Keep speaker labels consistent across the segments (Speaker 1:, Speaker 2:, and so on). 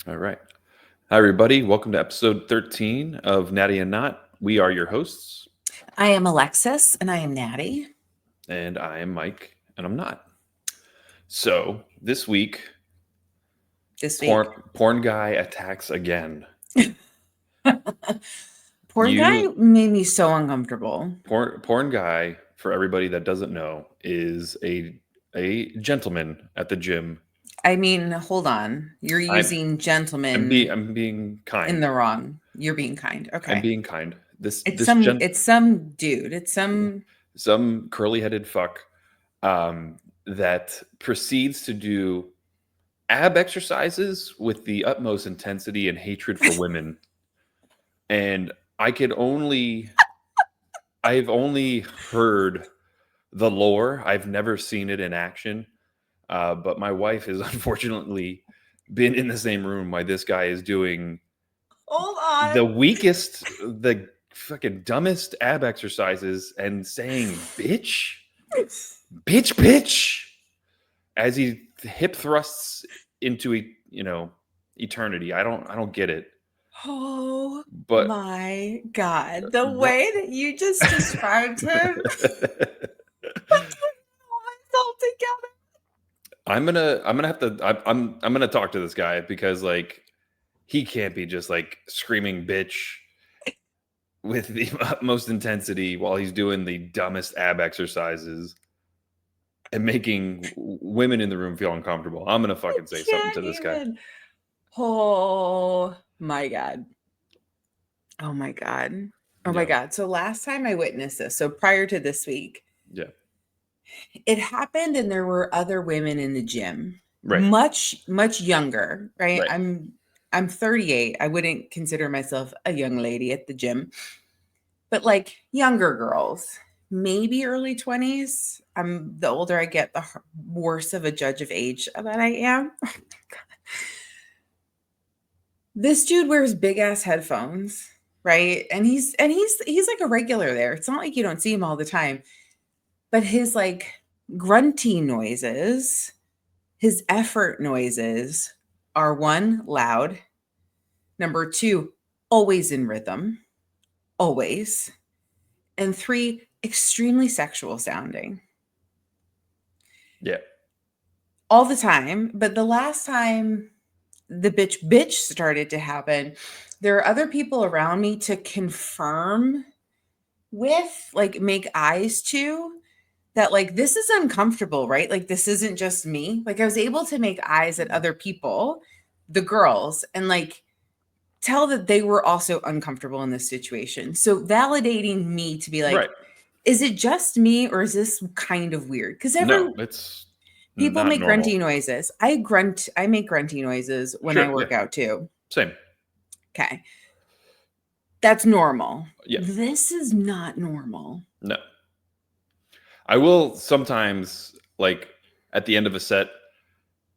Speaker 1: All right. Hi, everybody. Welcome to episode 13 of Natty and Not. We are your hosts,
Speaker 2: I am Alexis and I am Natty.
Speaker 1: and I am Mike, and I'm not. So, this week,
Speaker 2: This
Speaker 1: porn,
Speaker 2: week.
Speaker 1: porn guy attacks again.
Speaker 2: Porn guy
Speaker 1: You,
Speaker 2: made me so uncomfortable.
Speaker 1: porn guy, for everybody that doesn't know, is a gentleman at the gym.
Speaker 2: I mean, hold on. You're
Speaker 1: I'm
Speaker 2: using gentleman
Speaker 1: I'm being
Speaker 2: in
Speaker 1: kind.
Speaker 2: the wrong. You're being kind.
Speaker 1: I'm
Speaker 2: Okay.
Speaker 1: being kind. This
Speaker 2: It's
Speaker 1: this
Speaker 2: some
Speaker 1: gent
Speaker 2: it's some dude. It's
Speaker 1: some curly headed fuck that proceeds to do ab exercises with the utmost intensity and hatred for women. And I could only, I've only heard the lore. I've never seen it in action. But my wife has unfortunately been in the same room while this guy is doing
Speaker 2: hold on.
Speaker 1: the weakest, the fucking dumbest ab exercises and saying, bitch, bitch, as he hip thrusts into, eternity. I don't get it.
Speaker 2: Oh
Speaker 1: But
Speaker 2: my god. The
Speaker 1: but
Speaker 2: way that you just described him. I can't hold myself together.
Speaker 1: I'm gonna have to I'm gonna talk to this guy because like he can't be just like screaming bitch with the utmost intensity while he's doing the dumbest ab exercises and making women in the room feel uncomfortable. I'm gonna fucking say something
Speaker 2: Can't
Speaker 1: to this guy.
Speaker 2: even. Oh my god. Oh my god. Oh my
Speaker 1: Yeah,
Speaker 2: god. So last time I witnessed this, so prior to this week,
Speaker 1: yeah,
Speaker 2: it happened and there were other women in the gym.
Speaker 1: right,
Speaker 2: Much younger, right?
Speaker 1: right.
Speaker 2: I'm 38. I wouldn't consider myself a young lady at the gym, but like younger girls, maybe early 20s. The older I get, the worse of a judge of age that I am. This dude wears big ass headphones, right? And he's like a regular there. It's not like you don't see him all the time. But his like grunty noises, his effort noises are one, loud. Number two, always in rhythm, always. And three, extremely sexual sounding
Speaker 1: Yeah,
Speaker 2: all the time. But the last time the bitch started to happen, there are other people around me to confirm with, like, make eyes to that, like, this is uncomfortable, right? Like, this isn't just me. Like, I was able to make eyes at other people, the girls, and like tell that they were also uncomfortable in this situation. So validating me to be like,
Speaker 1: right.
Speaker 2: is it just me or is this kind of weird? Because
Speaker 1: No,
Speaker 2: every
Speaker 1: it's
Speaker 2: people
Speaker 1: not
Speaker 2: make
Speaker 1: normal.
Speaker 2: grunty noises. I make grunty noises when I
Speaker 1: Sure, yeah,
Speaker 2: work out too.
Speaker 1: same.
Speaker 2: Okay. That's normal.
Speaker 1: Yeah,
Speaker 2: This is not normal.
Speaker 1: no. I will sometimes like at the end of a set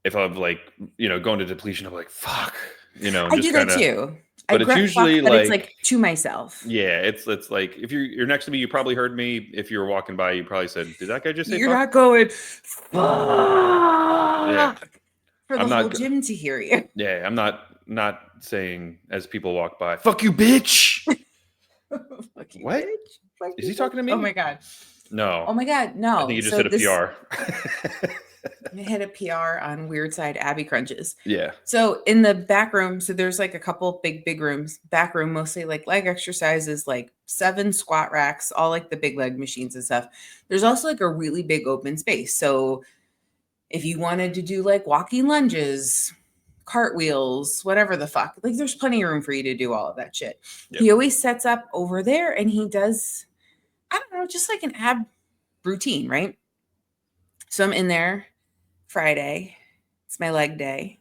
Speaker 1: if I'm like, going to depletion, I'm like, fuck,
Speaker 2: I
Speaker 1: just
Speaker 2: do that
Speaker 1: kind of,
Speaker 2: too. I
Speaker 1: but it's
Speaker 2: grunt fuck,
Speaker 1: usually
Speaker 2: but it's
Speaker 1: like,
Speaker 2: like to myself.
Speaker 1: yeah, it's like if you're next to me, you probably heard me. If you were walking by, you probably said, did that guy just say
Speaker 2: You're
Speaker 1: fuck?
Speaker 2: not going
Speaker 1: Yeah.
Speaker 2: fuck for the
Speaker 1: I'm
Speaker 2: whole
Speaker 1: not,
Speaker 2: gym to hear you.
Speaker 1: yeah, I'm not saying as people walk by, fuck you, bitch.
Speaker 2: Fuck you,
Speaker 1: What?
Speaker 2: bitch. Fuck
Speaker 1: Is
Speaker 2: you,
Speaker 1: he
Speaker 2: bitch.
Speaker 1: talking to
Speaker 2: Oh
Speaker 1: me?
Speaker 2: my god.
Speaker 1: No,
Speaker 2: Oh my god.
Speaker 1: I think
Speaker 2: No.
Speaker 1: he just
Speaker 2: So
Speaker 1: hit a
Speaker 2: this
Speaker 1: PR.
Speaker 2: I hit a PR on Weird Side Abby Crunches.
Speaker 1: Yeah.
Speaker 2: So in the back room, so there's like a couple big rooms. Back room, mostly like leg exercises, like 7 squat racks, all like the big leg machines and stuff. There's also like a really big open space. So if you wanted to do like walking lunges, cartwheels, whatever the fuck, like there's plenty of room for you to do all of that shit.
Speaker 1: Yep.
Speaker 2: He always sets up over there and he does, I don't know, just like an ab routine, right? So I'm in there Friday. It's my leg day.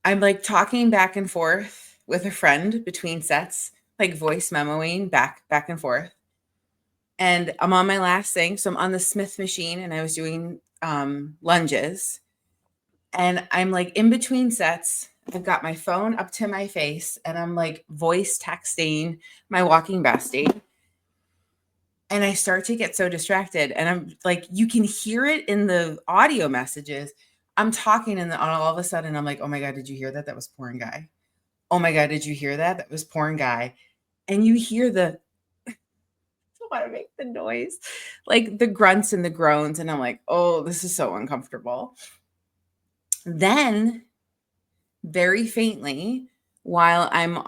Speaker 2: I'm like talking back and forth with a friend between sets, like voice memoing back and forth. And I'm on my last thing. So I'm on the Smith machine and I was doing lunges. And I'm like in between sets. I've got my phone up to my face and I'm like voice texting my walking bestie. And I start to get so distracted. And I'm like, you can hear it in the audio messages. I'm talking and all of a sudden I'm like, oh my God, did you hear that? That was porn guy. Oh my God, did you hear that? That was porn guy. And you hear the, I want to make the noise, like the grunts and the groans. And I'm like, oh, this is so uncomfortable. Then very faintly, while I'm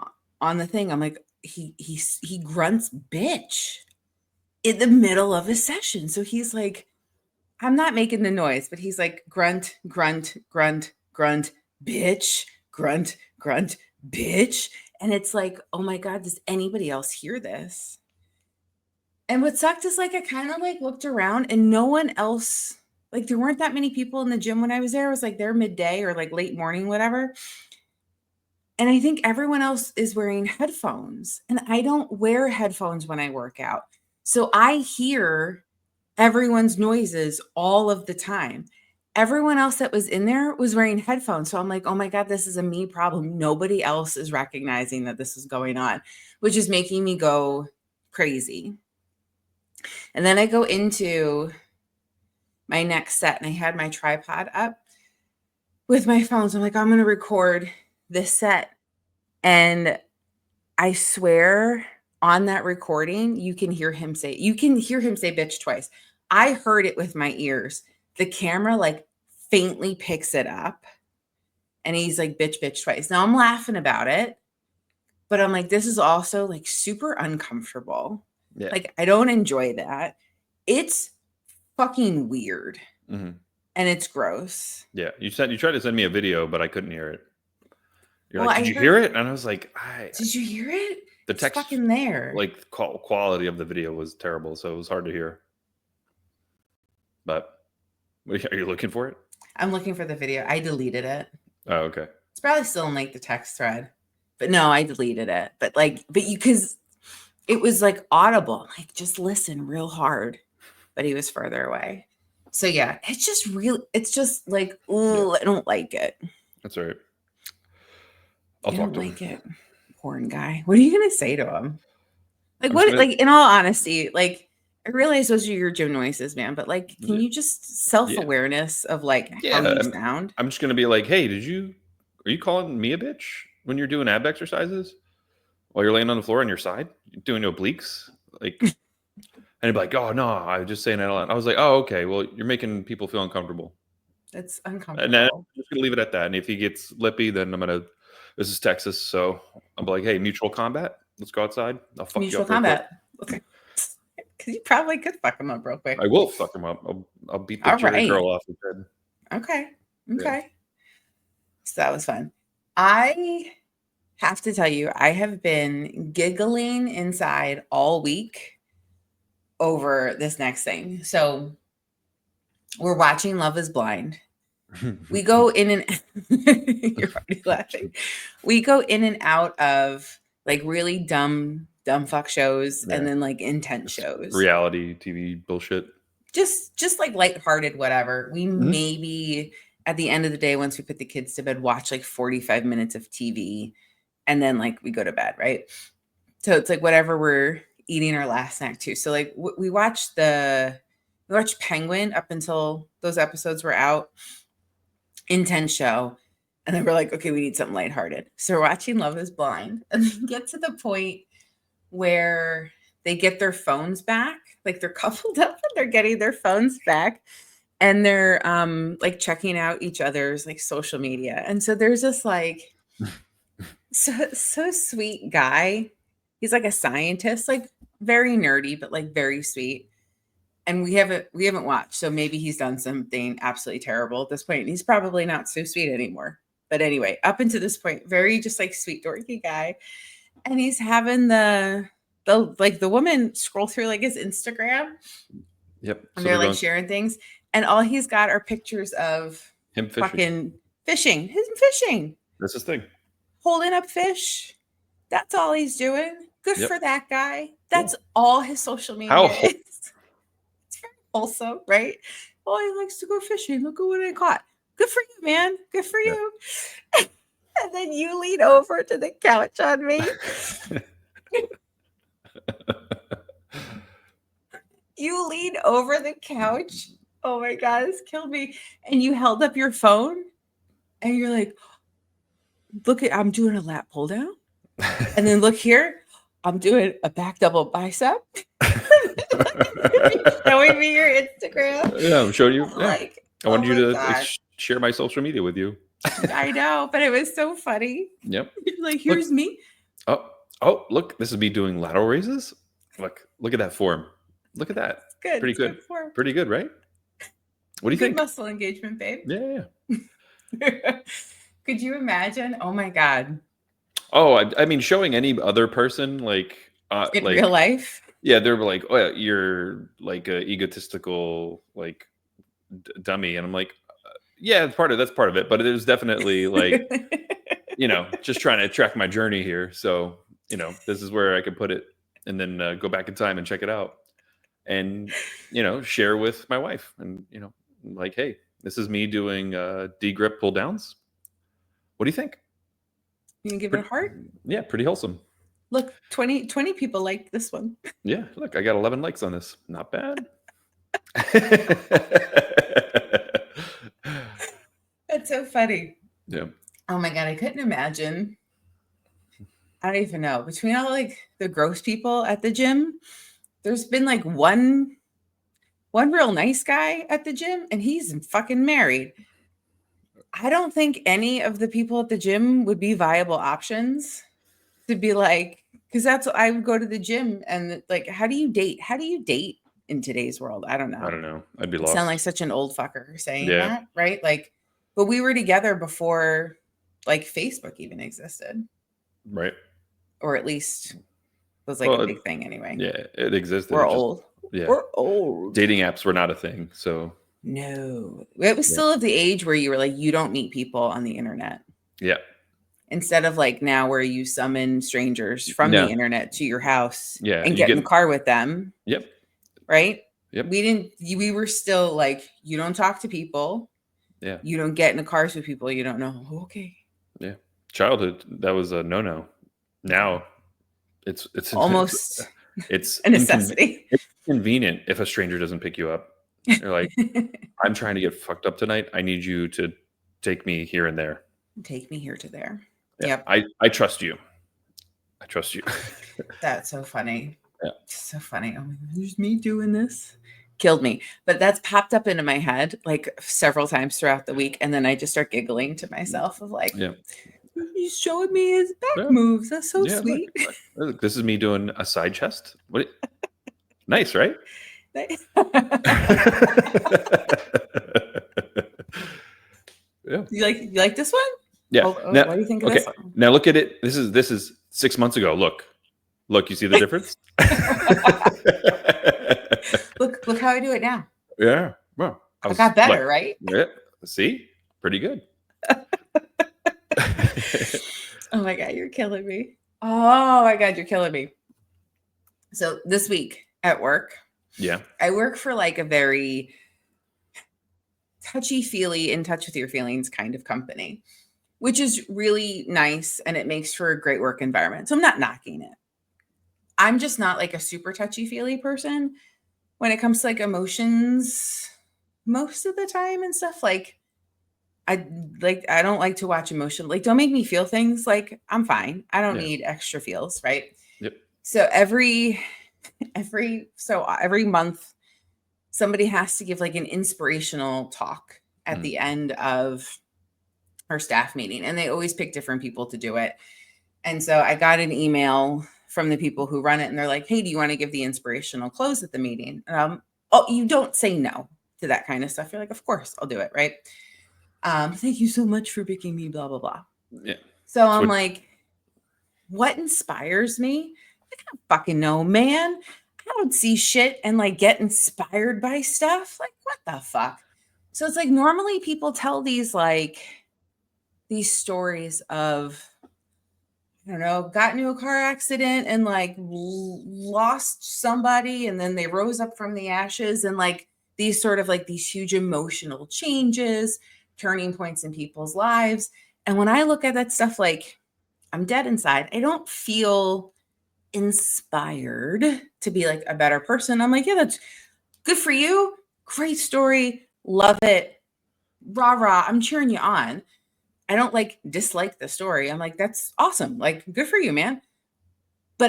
Speaker 2: on the thing, I'm like, he grunts bitch in the middle of a session. So he's like, I'm not making the noise, but he's like grunt, grunt, grunt, grunt, bitch, grunt, grunt, bitch. And it's like, oh my God, does anybody else hear this? And what sucked is like I kind of like looked around and no one else, like there weren't that many people in the gym when I was there. It was like there midday or like late morning, whatever. And I think everyone else is wearing headphones. And I don't wear headphones when I work out. So I hear everyone's noises all of the time. Everyone else that was in there was wearing headphones. So I'm like, oh my God, this is a me problem. Nobody else is recognizing that this is going on, which is making me go crazy. And then I go into my next set and I had my tripod up with my phones. I'm like, I'm going to record this set. And I swear on that recording, you can hear him say bitch twice. I heard it with my ears. The camera like faintly picks it up and he's like, bitch twice. Now I'm laughing about it, but I'm like, this is also like super uncomfortable.
Speaker 1: Yeah.
Speaker 2: Like, I don't enjoy that. It's fucking weird.
Speaker 1: Mm-hmm.
Speaker 2: And it's gross.
Speaker 1: Yeah. You tried to send me a video, but I couldn't hear it. You're
Speaker 2: Well,
Speaker 1: like, did you hear it? And I was like,
Speaker 2: did you hear it?
Speaker 1: The text,
Speaker 2: it's fucking there.
Speaker 1: Like quality of the video was terrible, so it was hard to hear. But are you looking for it?
Speaker 2: I'm looking for the video. I deleted it.
Speaker 1: Oh, okay.
Speaker 2: It's probably still in like the text thread, but no, I deleted it. But because it was like audible, like just listen real hard, but he was further away. So yeah, it's just like, ooh, I don't like it.
Speaker 1: That's all right.
Speaker 2: I don't like it. Porn guy. What are you gonna say to him? Like what? Like in all honesty, like I realize those are your gym noises, man. But like, can you just self-awareness of like how you sound?
Speaker 1: I'm just gonna be like, hey, are you calling me a bitch when you're doing ab exercises while you're laying on the floor on your side, doing obliques, like? And he'd be like, oh no, I was just saying that a lot. I was like, oh okay, well you're making people feel uncomfortable.
Speaker 2: That's uncomfortable.
Speaker 1: And then I'm just gonna leave it at that. And if he gets lippy, then I'm gonna. This is Texas, so I'm like, hey, mutual combat. Let's go outside. I'll fuck
Speaker 2: mutual
Speaker 1: you up
Speaker 2: combat. Okay. Because you probably could fuck him up real quick.
Speaker 1: I will fuck him up. I'll beat the cherry girl off his head.
Speaker 2: Okay. Yeah. So that was fun. I have to tell you, I have been giggling inside all week over this next thing. So we're watching Love is Blind. We go in and you're already laughing. We go in and out of like really dumb fuck shows and then like intense shows.
Speaker 1: Reality TV bullshit.
Speaker 2: Just like lighthearted, whatever. We maybe at the end of the day, once we put the kids to bed, watch like 45 minutes of TV and then like we go to bed, right? So it's like whatever we're eating our last snack too. So like we watched Penguin up until those episodes were out. Intense show. And then we're like, okay, we need something lighthearted. So we're watching Love is Blind. And then get to the point where they get their phones back. Like they're coupled up and they're getting their phones back. And they're like checking out each other's like social media. And so there's this like so sweet guy. He's like a scientist, like very nerdy, but like very sweet. And we haven't watched, so maybe he's done something absolutely terrible at this point. And he's probably not so sweet anymore. But anyway, up until this point, very just like sweet dorky guy. And he's having the woman scroll through like his Instagram.
Speaker 1: Yep.
Speaker 2: And they're like sharing things. And all he's got are pictures of
Speaker 1: him fishing.
Speaker 2: Fucking fishing. Him fishing.
Speaker 1: That's his thing.
Speaker 2: Holding up fish. That's all he's doing. Good for that guy. That's all his social media is. It's very wholesome, right? Oh, he likes to go fishing. Look at what I caught. Good for you, man. Good for you. And then you lean over to the couch on me. You lean over the couch Oh my God, this killed me. And you held up your phone and you're like, look I'm doing a lat pull down. And then look here, I'm doing a back double bicep. Showing me your Instagram.
Speaker 1: Yeah, I'm showing you.
Speaker 2: I'm
Speaker 1: Yeah,
Speaker 2: like,
Speaker 1: I
Speaker 2: oh
Speaker 1: wanted you
Speaker 2: my
Speaker 1: to
Speaker 2: God.
Speaker 1: share my social media with you.
Speaker 2: I know, but it was so funny.
Speaker 1: Yep.
Speaker 2: You're like,
Speaker 1: Look.
Speaker 2: here's me.
Speaker 1: Oh, look. This is me doing lateral raises. Look at that form. Look at that.
Speaker 2: It's good.
Speaker 1: Pretty
Speaker 2: It's good
Speaker 1: good.
Speaker 2: form.
Speaker 1: Pretty good, right? What do you
Speaker 2: Good
Speaker 1: think?
Speaker 2: muscle engagement, babe.
Speaker 1: Yeah.
Speaker 2: Could you imagine? Oh my God.
Speaker 1: Oh, I mean, showing any other person
Speaker 2: In real life.
Speaker 1: yeah, they're like, oh, yeah, you're like a egotistical like dummy, and I'm like, yeah, that's part of it, but it was definitely like, just trying to track my journey here. So, this is where I could put it, and then go back in time and check it out, and share with my wife, and like, hey, this is me doing D grip pull downs. What do you think?
Speaker 2: You can give it a heart.
Speaker 1: Yeah, pretty wholesome.
Speaker 2: Look, 20 people like this one.
Speaker 1: Yeah, look, I got 11 likes on this. Not bad.
Speaker 2: That's so funny.
Speaker 1: Yeah.
Speaker 2: Oh my God, I couldn't imagine. I don't even know. Between all like the gross people at the gym, there's been like one real nice guy at the gym, and he's fucking married. I don't think any of the people at the gym would be viable options to be like, because that's what I would go to the gym and like, how do you date? How do you date in today's world? I don't know.
Speaker 1: I don't know. I'd be
Speaker 2: I
Speaker 1: lost.
Speaker 2: sound like such an old fucker saying
Speaker 1: Yeah.
Speaker 2: that, right? Like, but we were together before like Facebook even existed,
Speaker 1: Right.
Speaker 2: or at least was like a big thing anyway.
Speaker 1: Yeah, it existed.
Speaker 2: We're old.
Speaker 1: Yeah.
Speaker 2: We're old.
Speaker 1: Dating apps were not a thing. So
Speaker 2: no, it was still of the age where you were like, you don't meet people on the internet.
Speaker 1: Yeah.
Speaker 2: Instead of like now where you summon strangers from the internet to your house and get in the car with them.
Speaker 1: Yep.
Speaker 2: Right?
Speaker 1: Yep.
Speaker 2: We were still like, you don't talk to people.
Speaker 1: Yeah.
Speaker 2: You don't get in the cars with people you don't know. Okay.
Speaker 1: Yeah. Childhood, that was a no-no. Now it's
Speaker 2: almost
Speaker 1: it's
Speaker 2: a necessity.
Speaker 1: It's convenient if a stranger doesn't pick you up. They're like, I'm trying to get fucked up tonight. I need you to take me here and there.
Speaker 2: Take me here to there.
Speaker 1: Yeah.
Speaker 2: Yep.
Speaker 1: I trust you. I trust you.
Speaker 2: That's so funny.
Speaker 1: Yeah.
Speaker 2: So funny. Oh my God, there's me doing this. Killed me. But that's popped up into my head like several times throughout the week. And then I just start giggling to myself of like,
Speaker 1: yeah.
Speaker 2: He's showing me his back moves. That's so sweet.
Speaker 1: Look, this is me doing a side chest. What? Nice, right? Yeah.
Speaker 2: You like this one?
Speaker 1: Yeah.
Speaker 2: Now, what do you think of this one?
Speaker 1: Now look at it. This is 6 months ago. Look, you see the difference?
Speaker 2: look how I do it now.
Speaker 1: Yeah. Well,
Speaker 2: I got better, right?
Speaker 1: Yeah. See, pretty good.
Speaker 2: Oh my God, you're killing me. Oh my God, you're killing me. So this week at work, I work for like a very touchy-feely, in touch with your feelings kind of company, which is really nice and it makes for a great work environment. So I'm not knocking it. I'm just not like a super touchy-feely person when it comes to like emotions most of the time and stuff. Like I don't like to watch emotion. Like, don't make me feel things. Like, I'm fine. I don't need extra feels, right?
Speaker 1: Yep.
Speaker 2: So every month, somebody has to give like an inspirational talk at the end of our staff meeting, and they always pick different people to do it. And so I got an email from the people who run it, and they're like, "Hey, do you want to give the inspirational close at the meeting?" Oh, you don't say no to that kind of stuff. You're like, "Of course, I'll do it." Right? Thank you so much for picking me, blah, blah, blah.
Speaker 1: Yeah.
Speaker 2: So I'm like, what inspires me? I don't fucking know, man. I don't see shit and like get inspired by stuff. Like, what the fuck? So it's like normally people tell these stories of, I don't know, got into a car accident and like lost somebody and then they rose up from the ashes and like these sort of like these huge emotional changes, turning points in people's lives. And when I look at that stuff, like I'm dead inside. I don't feel inspired to be like a better person. I'm like, yeah, that's good for you. great story. Love it. Rah, rah. I'm cheering you on. I don't like dislike the story. I'm like, that's awesome. Like, good for you, man. But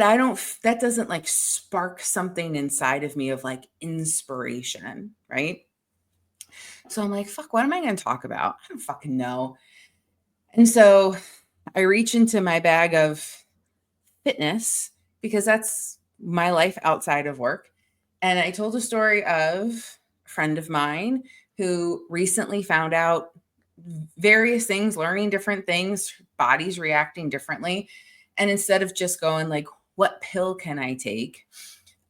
Speaker 2: that doesn't like spark something inside of me of like inspiration. Right. So I'm like, fuck, what am I going to talk about? I don't fucking know. And so I reach into my bag of fitness because that's my life outside of work. And I told a story of a friend of mine who recently found out various things, learning different things, bodies reacting differently. And instead of just going like, what pill can I take?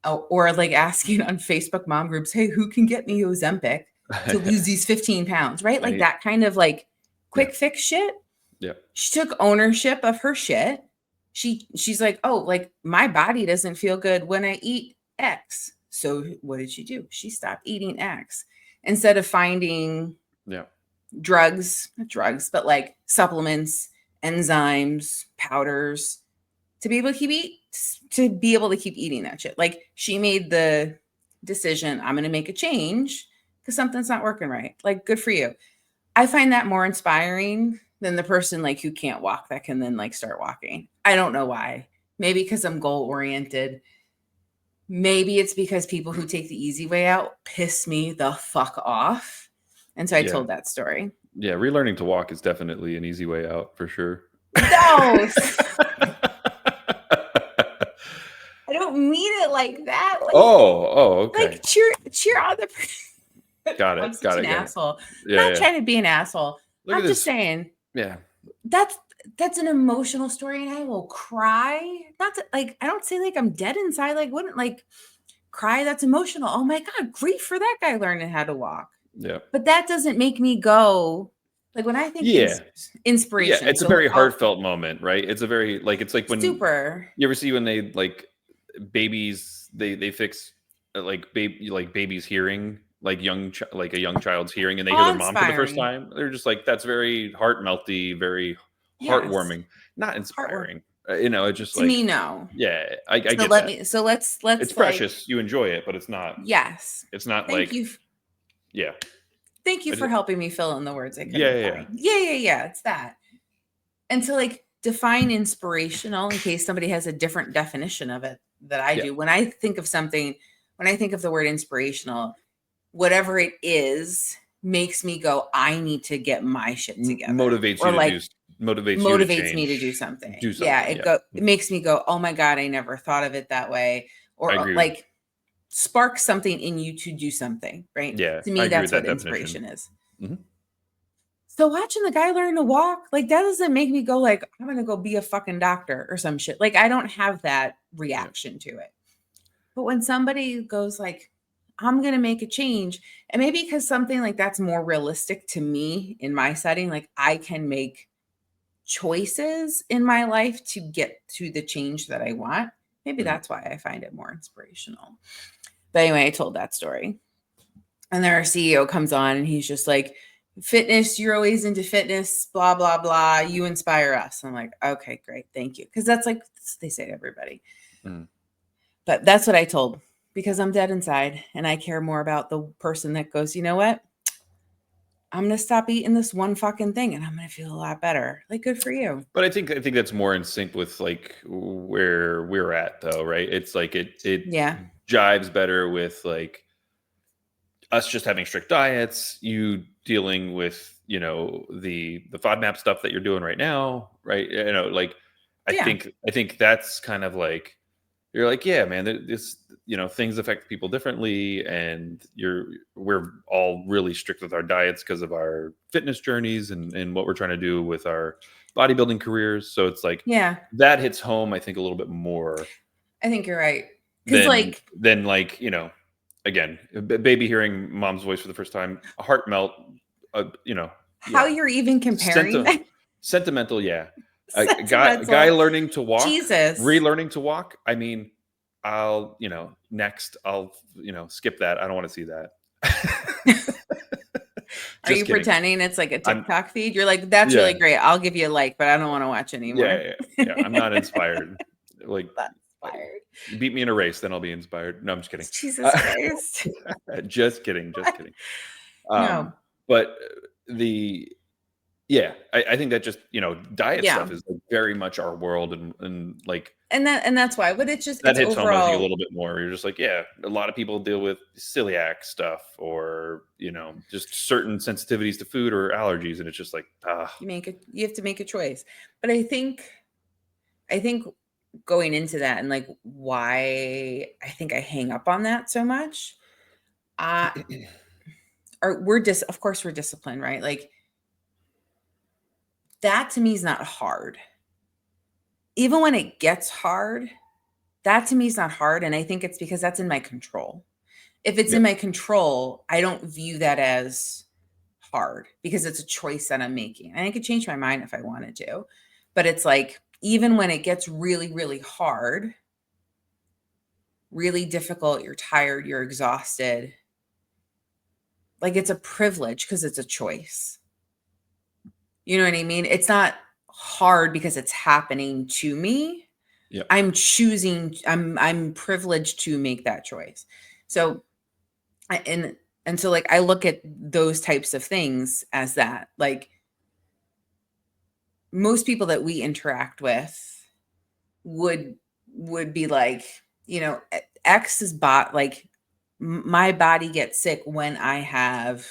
Speaker 2: Or like asking on Facebook mom groups, hey, who can get me Ozempic to lose these 15 pounds, right? Like that kind of like quick fix shit.
Speaker 1: Yeah.
Speaker 2: She took ownership of her shit. She's like, oh, like my body doesn't feel good when I eat X. So what did she do? She stopped eating X instead of finding not drugs, but like supplements, enzymes, powders to be able to keep eating that shit. Like she made the decision, I'm going to make a change because something's not working right. Like, good for you. I find that more inspiring than the person like who can't walk that can then like start walking. I don't know why. Maybe because I'm goal oriented. Maybe it's because people who take the easy way out piss me the fuck off. And so I told that story.
Speaker 1: Yeah, relearning to walk is definitely an easy way out for sure.
Speaker 2: No. I don't mean it like that. Like,
Speaker 1: okay.
Speaker 2: Like cheer on the
Speaker 1: Got it.
Speaker 2: I'm such an asshole.
Speaker 1: Yeah,
Speaker 2: Not trying to be an asshole.
Speaker 1: Look
Speaker 2: I'm
Speaker 1: at
Speaker 2: just
Speaker 1: this.
Speaker 2: saying.
Speaker 1: Yeah.
Speaker 2: That's an emotional story, and I will cry. Not to, like, I don't say like I'm dead inside. Like, wouldn't like cry. That's emotional. Oh my God, grief for that guy learning how to walk.
Speaker 1: Yeah.
Speaker 2: But that doesn't make me go like when I think inspiration.
Speaker 1: Yeah, it's a very heartfelt moment, right? It's a very like it's like when you ever see when they like babies they fix like babies hearing like a young child's hearing and they hear their mom for the first time. They're just like that's very heart melty, very heartwarming, not inspiring. You know, it's just
Speaker 2: to
Speaker 1: like
Speaker 2: me, no.
Speaker 1: Yeah, I get that.
Speaker 2: Let's.
Speaker 1: It's precious. You enjoy it, but it's not.
Speaker 2: Yes.
Speaker 1: It's not
Speaker 2: Thank you.
Speaker 1: Yeah.
Speaker 2: Thank you for helping me fill in the words I couldn't find.
Speaker 1: Yeah.
Speaker 2: It's that. And to like define inspirational in case somebody has a different definition of it that I do. When I think of something, when I think of the word inspirational, whatever it is makes me go, I need to get my shit together.
Speaker 1: Motivates
Speaker 2: me to do something. It makes me go, oh my God, I never thought of it that way. Or like spark something in you to do something, right?
Speaker 1: Yeah.
Speaker 2: To me, that's what inspiration is. Mm-hmm. So watching the guy learn to walk, like that doesn't make me go like, I'm going to go be a fucking doctor or some shit. Like I don't have that reaction to it. But when somebody goes like, I'm going to make a change, and maybe because something like that's more realistic to me in my setting, like I can make choices in my life to get to the change that I want. Maybe that's why I find it more inspirational. But anyway, I told that story. And then our CEO comes on and he's just like, fitness, you're always into fitness, blah, blah, blah. You inspire us. I'm like, okay, great. Thank you. Because that's like they say to everybody. But that's what I told because I'm dead inside and I care more about the person that goes, you know what? I'm going to stop eating this one fucking thing and I'm going to feel a lot better. Like, good for you.
Speaker 1: But I think that's more in sync with like where we're at though, right? It's like it jives better with like us just having strict diets, you dealing with, you know, the FODMAP stuff that you're doing right now, right? You know, like I think that's kind of like you're like, yeah, man, this, you know, things affect people differently, and we're all really strict with our diets because of our fitness journeys and what we're trying to do with our bodybuilding careers. So it's like, that hits home, I think, a little bit more.
Speaker 2: I think you're right. Because
Speaker 1: then you know, again, baby hearing mom's voice for the first time, a heart melt, you know.
Speaker 2: How you're even comparing
Speaker 1: sentimental, yeah. A guy learning to walk, relearning to walk. I mean, I'll, you know, next I'll, you know, skip that. I don't want to see that.
Speaker 2: Are you pretending it's like a TikTok feed? You're like, that's really great. I'll give you a like, but I don't want to watch anymore.
Speaker 1: Yeah. I'm not inspired. Like,
Speaker 2: inspired.
Speaker 1: You beat me in a race, then I'll be inspired. No, I'm just kidding.
Speaker 2: Jesus Christ.
Speaker 1: Just kidding. Just kidding.
Speaker 2: No.
Speaker 1: But I think that just, diet
Speaker 2: Yeah.
Speaker 1: stuff is like very much our world, and like
Speaker 2: And that's why, but it's
Speaker 1: that hits home, I think, a
Speaker 2: overall.
Speaker 1: little bit more. You're just like, yeah, a lot of people deal with celiac stuff, or just certain sensitivities to food or allergies, and it's just like,
Speaker 2: You have to make a choice. But I think going into that, and like why I think I hang up on that so much, of course we're disciplined, right? Like that to me is not hard. Even when it gets hard, that to me is not hard. And I think it's because that's in my control. If it's in my control, I don't view that as hard because it's a choice that I'm making. And I could change my mind if I wanted to. But it's like, even when it gets really, really hard, really difficult, you're tired, you're exhausted, like it's a privilege because it's a choice. You know what I mean? It's not hard because it's happening to me.
Speaker 1: yeah.
Speaker 2: I'm privileged to make that choice. So, and so like, I look at those types of things as that, like most people that we interact with would be like, X is like my body gets sick when I have,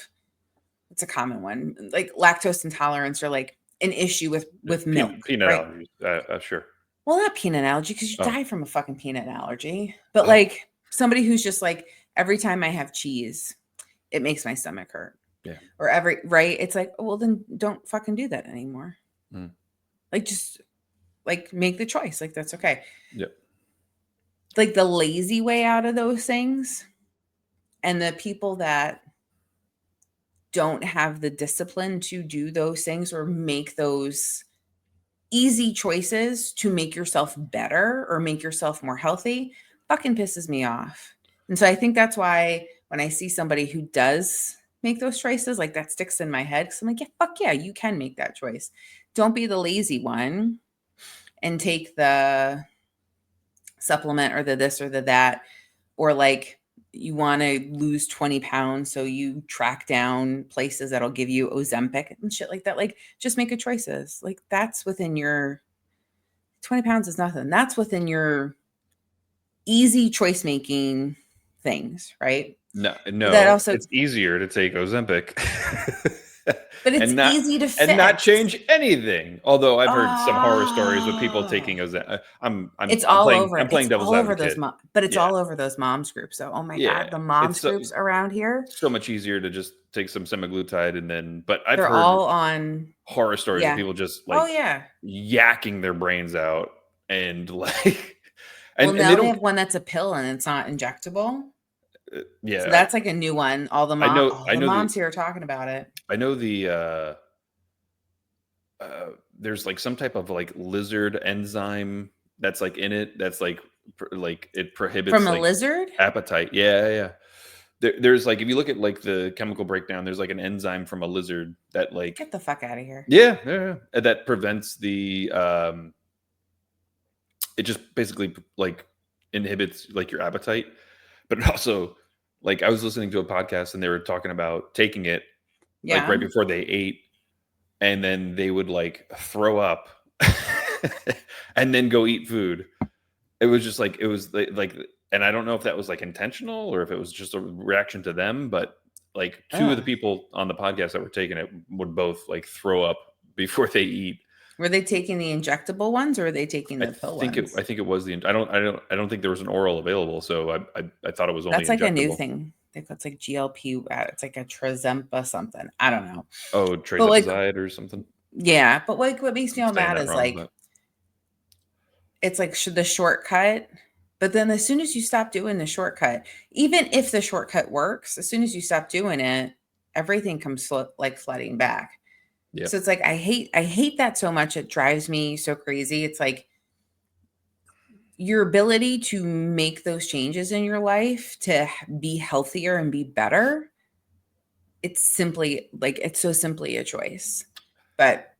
Speaker 2: it's a common one, like lactose intolerance or like an issue with milk,
Speaker 1: peanut
Speaker 2: right?
Speaker 1: allergies. Sure.
Speaker 2: Well, not peanut allergy because you die from a fucking peanut allergy, but like somebody who's just like, every time I have cheese, it makes my stomach hurt.
Speaker 1: Yeah.
Speaker 2: Or right? It's like, well, then don't fucking do that anymore. Like, just like make the choice. Like, that's okay.
Speaker 1: Yep.
Speaker 2: Like the lazy way out of those things, and the people that don't have the discipline to do those things or make those easy choices to make yourself better or make yourself more healthy, fucking pisses me off. And so I think that's why when I see somebody who does make those choices, like that sticks in my head. Cause I'm like, yeah, fuck yeah, you can make that choice. Don't be the lazy one and take the supplement or the this or the that, or like you want to lose 20 pounds. So you track down places that'll give you Ozempic and shit like that. Like, just make a choices. Like, that's within your 20 pounds is nothing. That's within your easy choice making things, right?
Speaker 1: No,
Speaker 2: That also,
Speaker 1: it's easier to take Ozempic.
Speaker 2: but it's easy to fix
Speaker 1: and not change anything. Although I've heard some horror stories of people taking Ozempic. I'm playing devil's advocate.
Speaker 2: But it's all over those moms groups. So, oh my God, the moms groups around here.
Speaker 1: So much easier to just take some semaglutide and then, but I've
Speaker 2: they're
Speaker 1: heard
Speaker 2: all on
Speaker 1: horror stories of people just like, yakking their brains out and like,
Speaker 2: and now they have one that's a pill and it's not injectable.
Speaker 1: Yeah.
Speaker 2: So that's like a new one. All the moms here are talking about it.
Speaker 1: I know there's like some type of like lizard enzyme that's like in it. That's like it prohibits
Speaker 2: from a
Speaker 1: like
Speaker 2: lizard
Speaker 1: appetite. Yeah. There's like, if you look at like the chemical breakdown, there's like an enzyme from a lizard that like,
Speaker 2: get the fuck out of here.
Speaker 1: Yeah. That prevents the, it just basically like inhibits like your appetite, but it also, like, I was listening to a podcast and they were talking about taking it like right before they ate, and then they would like throw up and then go eat food. It was just like, it was like, and I don't know if that was like intentional or if it was just a reaction to them, but like two of the people on the podcast that were taking it would both like throw up before they eat.
Speaker 2: Were they taking the injectable ones or were they taking the pill ones?
Speaker 1: I think it was I don't think there was an oral available, so I thought it was only
Speaker 2: that's like
Speaker 1: injectable.
Speaker 2: A new thing. It's like GLP. It's like a Trazempa something. I don't know.
Speaker 1: Oh, Trazepazide or something.
Speaker 2: Yeah, but like what makes me all mad is it's like the shortcut. But then as soon as you stop doing the shortcut, even if the shortcut works, as soon as you stop doing it, everything comes like flooding back. Yeah. So it's like, I hate that so much. It drives me so crazy. It's like your ability to make those changes in your life to be healthier and be better. It's simply like, it's so simply a choice, but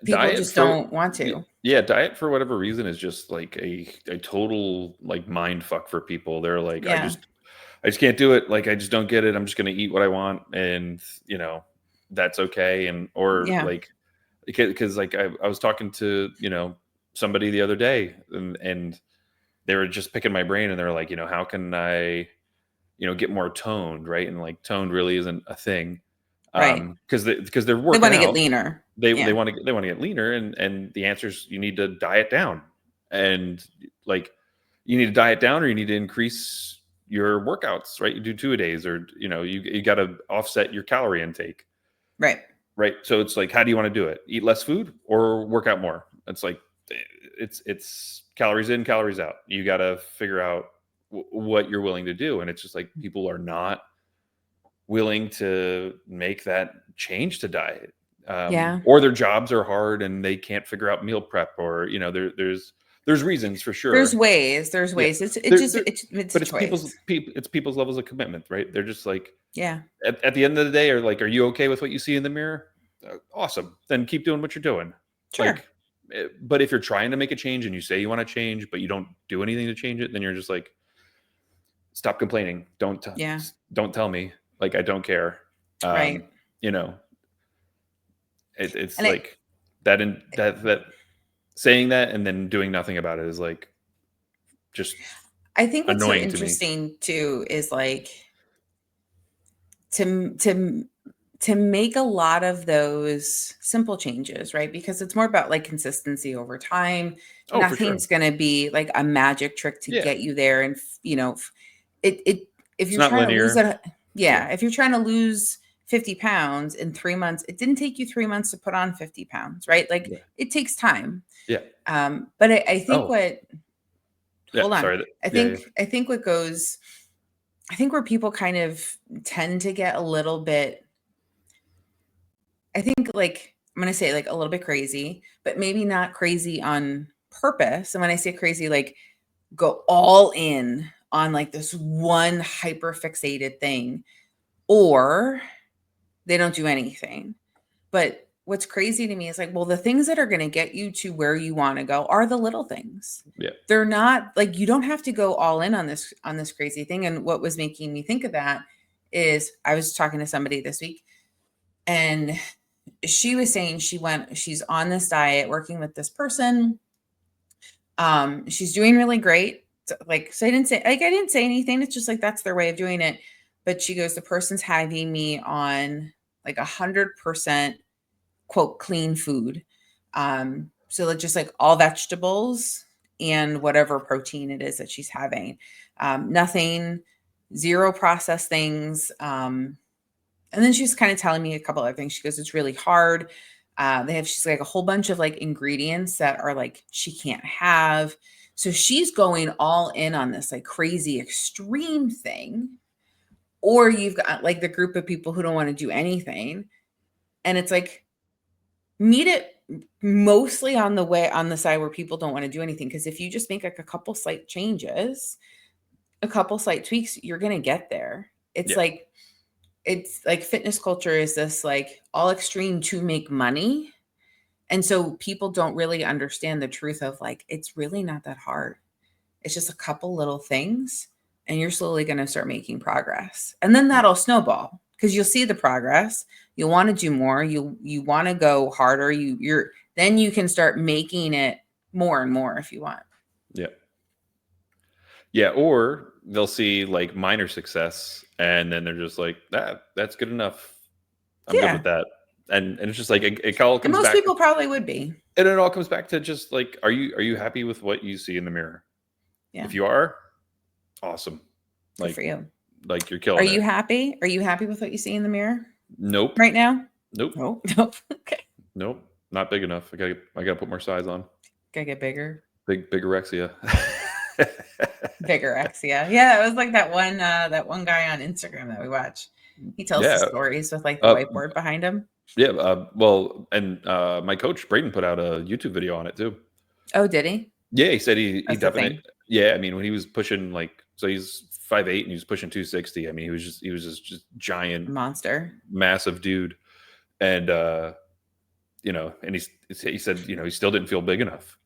Speaker 2: people just don't want to.
Speaker 1: Yeah, diet for whatever reason is just like a total like mind fuck for people. They're like,
Speaker 2: Yeah.
Speaker 1: I just can't do it. Like I just don't get it. I'm just gonna eat what I want, and that's okay. And or
Speaker 2: Yeah.
Speaker 1: like because like I was talking to somebody the other day, and they were just picking my brain, and they're like, how can I get more toned, right? And like toned really isn't a thing,
Speaker 2: Right.
Speaker 1: because they're
Speaker 2: They
Speaker 1: working
Speaker 2: want to get
Speaker 1: out.
Speaker 2: leaner.
Speaker 1: They
Speaker 2: Yeah.
Speaker 1: want to get leaner, and the answer is you need to diet down, and like you need to diet down, or you need to increase your workouts, right? You do 2 a days, or you got to offset your calorie intake,
Speaker 2: Right.
Speaker 1: right? So it's like, how do you want to do it? Eat less food or work out more? It's like it's calories in, calories out. You got to figure out what you're willing to do, and it's just like people are not willing to make that change to diet,
Speaker 2: Yeah.
Speaker 1: or their jobs are hard and they can't figure out meal prep, or there's reasons for
Speaker 2: There's
Speaker 1: sure.
Speaker 2: ways. There's
Speaker 1: Yeah,
Speaker 2: ways. It's
Speaker 1: there,
Speaker 2: just
Speaker 1: there,
Speaker 2: it's a
Speaker 1: but it's people's
Speaker 2: choice.
Speaker 1: it's people's levels of commitment, right? They're just like
Speaker 2: Yeah.
Speaker 1: at the end of the day are like, are you okay with what you see in the mirror? Awesome, then keep doing what you're doing.
Speaker 2: Sure.
Speaker 1: Like, but if you're trying to make a change and you say you want to change but you don't do anything to change it, then you're just like, stop complaining.
Speaker 2: Yeah.
Speaker 1: Don't tell me. Like I don't care. Um,
Speaker 2: Right.
Speaker 1: you know, it's
Speaker 2: And it
Speaker 1: like that saying that and then doing nothing about it is like just
Speaker 2: I think what's so
Speaker 1: annoying to me.
Speaker 2: interesting too is like to to make a lot of those simple changes, right? Because it's more about like consistency over time.
Speaker 1: Oh, for sure.
Speaker 2: Nothing's going to be like a magic trick to
Speaker 1: Yeah,
Speaker 2: get you there. And, it, if
Speaker 1: it's
Speaker 2: you're
Speaker 1: not
Speaker 2: trying to lose
Speaker 1: linear.
Speaker 2: it,
Speaker 1: Yeah,
Speaker 2: yeah, if you're trying to lose 50 pounds in 3 months, it didn't take you 3 months to put on 50 pounds, right? Like
Speaker 1: yeah,
Speaker 2: it takes time.
Speaker 1: yeah.
Speaker 2: But I think
Speaker 1: Oh,
Speaker 2: what,
Speaker 1: yeah.
Speaker 2: hold on,
Speaker 1: Sorry. Yeah, yeah.
Speaker 2: I think what goes, I think where people kind of tend to get a little bit, I think like I'm gonna say like a little bit crazy, but maybe not crazy on purpose. And when I say crazy, like go all in on like this one hyper fixated thing, or they don't do anything. But what's crazy to me is like, well, the things that are gonna get you to where you want to go are the little things.
Speaker 1: Yeah.
Speaker 2: They're not like you don't have to go all in on this crazy thing. And what was making me think of that is I was talking to somebody this week and she was saying she's on this diet working with this person. She's doing really great. So I didn't say anything. It's just like that's their way of doing it. But she goes, the person's having me on like 100% quote clean food. So like just like all vegetables and whatever protein it is that she's having. Nothing, zero processed things. And then she's kind of telling me a couple other things. She goes, it's really hard. She's like a whole bunch of like ingredients that are like she can't have. So she's going all in on this like crazy extreme thing. Or you've got like the group of people who don't want to do anything. And it's like, meet it mostly on the side where people don't want to do anything. Because if you just make like a couple slight changes, a couple slight tweaks, you're going to get there.
Speaker 1: Yeah.
Speaker 2: It's like fitness culture is this like all extreme to make money. And so people don't really understand the truth of like, it's really not that hard. It's just a couple little things and you're slowly going to start making progress. And then that'll snowball because you'll see the progress. You'll want to do more. You want to go harder. Then you can start making it more and more if you want.
Speaker 1: Yeah. Yeah. Or they'll see like minor success and then they're just like, that's good enough. I'm good
Speaker 2: Yeah.
Speaker 1: with that. And it's just like it all
Speaker 2: And
Speaker 1: comes
Speaker 2: most
Speaker 1: back,
Speaker 2: people probably would be.
Speaker 1: and it all comes back to just like, are you happy with what you see in the mirror?
Speaker 2: Yeah.
Speaker 1: If you are, awesome.
Speaker 2: Good for you.
Speaker 1: Like you're
Speaker 2: Are
Speaker 1: killing
Speaker 2: you
Speaker 1: it.
Speaker 2: happy? Are you happy with what you see in the mirror
Speaker 1: Nope.
Speaker 2: right now?
Speaker 1: Nope.
Speaker 2: No. Nope. Okay.
Speaker 1: Nope. Not big enough. I gotta put more size on.
Speaker 2: Gotta get bigger.
Speaker 1: Bigorexia.
Speaker 2: Vigorexia. Yeah, it was like that one guy on Instagram that we watch. He tells the
Speaker 1: Yeah.
Speaker 2: stories with like the
Speaker 1: Uh,
Speaker 2: whiteboard behind him.
Speaker 1: yeah. Well, and my coach Braden put out a YouTube video on it too.
Speaker 2: Oh, did he?
Speaker 1: Yeah, he said he
Speaker 2: That's the
Speaker 1: definitely.
Speaker 2: thing.
Speaker 1: Yeah, I mean when he was pushing like, so he's 5'8" and he was pushing 260. I mean he was just giant,
Speaker 2: Monster.
Speaker 1: massive dude, and and he said, he still didn't feel big enough.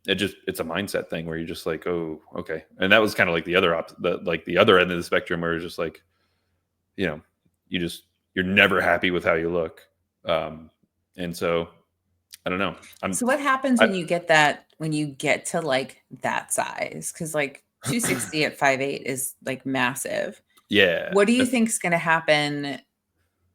Speaker 1: It's a mindset thing where you're just like, oh, okay. And that was kind of like the other end of the spectrum where it's just like, you know, you're never happy with how you look. And so I don't know.
Speaker 2: So what happens
Speaker 1: I,
Speaker 2: when you get to like that size? Because like 260 at 5'8" is like massive.
Speaker 1: yeah.
Speaker 2: What do you think's going to happen?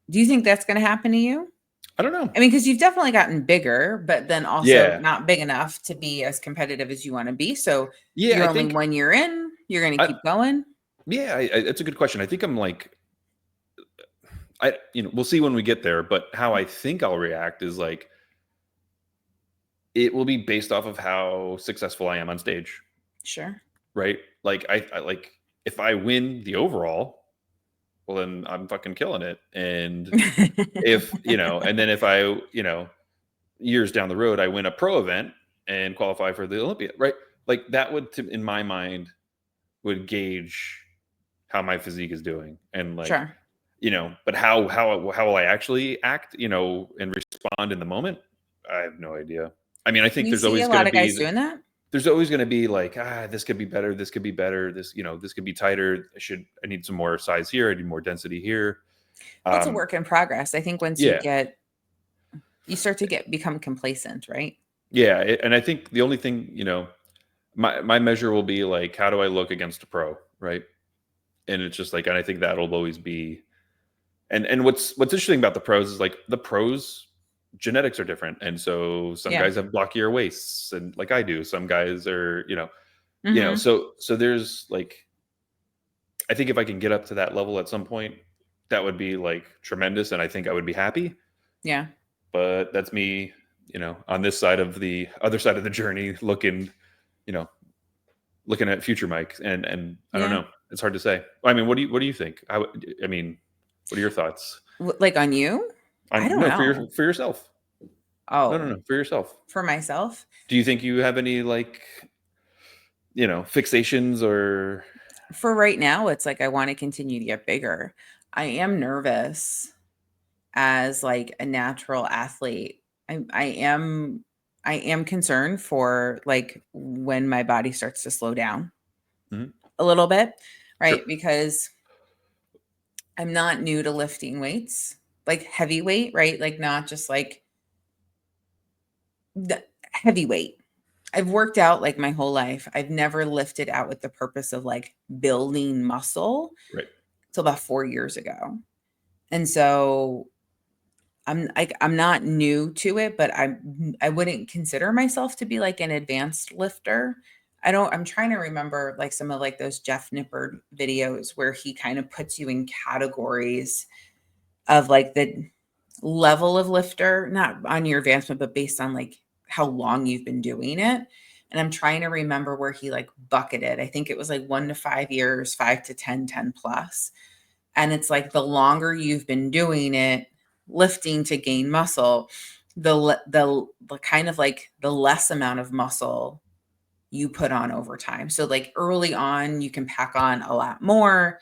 Speaker 2: Do you think that's going to happen to you?
Speaker 1: I don't know.
Speaker 2: I mean, because you've definitely gotten bigger, but then also
Speaker 1: Yeah.
Speaker 2: not big enough to be as competitive as you want to be. So
Speaker 1: Yeah.
Speaker 2: you're
Speaker 1: I
Speaker 2: only
Speaker 1: think,
Speaker 2: 1 year in, you're going to
Speaker 1: I,
Speaker 2: keep going.
Speaker 1: yeah, it's a good question. I think I'm like, we'll see when we get there, but how I think I'll react is like, it will be based off of how successful I am on stage.
Speaker 2: Sure.
Speaker 1: Right. Like I like, if I win the overall, well, then I'm fucking killing it. And if, and then if I, years down the road, I win a pro event and qualify for the Olympia, right? Like that would, in my mind, would gauge how my physique is doing. And like,
Speaker 2: Sure.
Speaker 1: but how will I actually act, and respond in the moment? I have no idea. I mean, I think
Speaker 2: You see a lot of guys doing that?
Speaker 1: there's always going to be like, this could be better, this could be better, this could be tighter. I need some more size here, I need more density here.
Speaker 2: Well, it's a work in progress. I think once
Speaker 1: Yeah.
Speaker 2: you start to become complacent, right?
Speaker 1: Yeah. And I think the only thing, my measure will be like, how do I look against a pro? Right. And it's just like, and I think that'll always be, and what's interesting about the pros is like the pros genetics are different. And so some
Speaker 2: Yeah.
Speaker 1: guys have blockier waists and like I do, some guys are,
Speaker 2: Mm-hmm.
Speaker 1: so there's like, I think if I can get up to that level at some point, that would be like tremendous. And I think I would be happy.
Speaker 2: Yeah.
Speaker 1: But that's me, on this side of the other side of the journey, you know, looking at future Mike. And I don't
Speaker 2: Yeah.
Speaker 1: know. It's hard to say. I mean, what do you think? I mean, what are your thoughts?
Speaker 2: Like on you? I don't
Speaker 1: No,
Speaker 2: know.
Speaker 1: for yourself.
Speaker 2: Oh,
Speaker 1: No, for yourself.
Speaker 2: for myself?
Speaker 1: Do you think you have any like, fixations or?
Speaker 2: For right now, it's like I want to continue to get bigger. I am nervous as like a natural athlete. I am concerned for like when my body starts to slow down
Speaker 1: Mhm.
Speaker 2: a little bit,
Speaker 1: Sure.
Speaker 2: right? Because I'm not new to lifting weights, like heavyweight, right? Like not just like the heavyweight. I've worked out like my whole life. I've never lifted out with the purpose of like building muscle
Speaker 1: Right.
Speaker 2: till about 4 years ago. And so I'm not new to it, but I wouldn't consider myself to be like an advanced lifter. I'm trying to remember like some of like those Jeff Nippard videos where he kind of puts you in categories of like the level of lifter, not on your advancement, but based on like how long you've been doing it. And I'm trying to remember where he like bucketed. I think it was like 1 to 5 years, 5 to 10, 10 plus. And it's like the longer you've been doing it, lifting to gain muscle, the kind of like the less amount of muscle you put on over time. So like early on, you can pack on a lot more.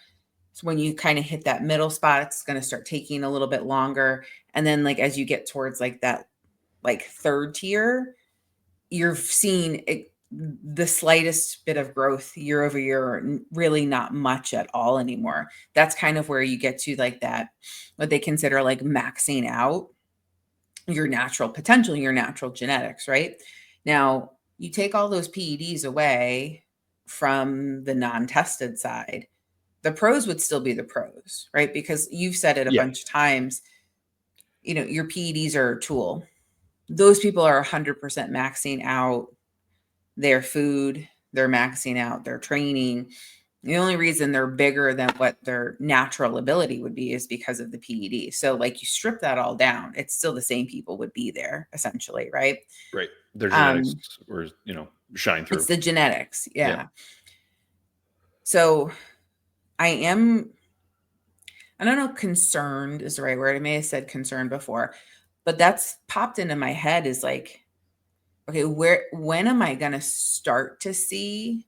Speaker 2: So when you kind of hit that middle spot, it's going to start taking a little bit longer. And then like as you get towards like that like third tier, you're seeing the slightest bit of growth year over year, really not much at all anymore. That's kind of where you get to like that, what they consider like maxing out your natural potential, your natural genetics, right? Now, you take all those PEDs away from the non-tested side, the pros would still be the pros, right? Because you've said it a
Speaker 1: Yeah.
Speaker 2: bunch of times, your PEDs are a tool. Those people are 100% maxing out their food, they're maxing out their training. The only reason they're bigger than what their natural ability would be is because of the PED. So, like, you strip that all down, it's still the same people would be there essentially, right?
Speaker 1: Right. Their genetics
Speaker 2: Um,
Speaker 1: or shine
Speaker 2: it's
Speaker 1: through.
Speaker 2: the genetics,
Speaker 1: Yeah.
Speaker 2: yeah. So, I don't know, concerned is the right word. I may have said concerned before, but that's popped into my head is like, okay, when am I going to start to see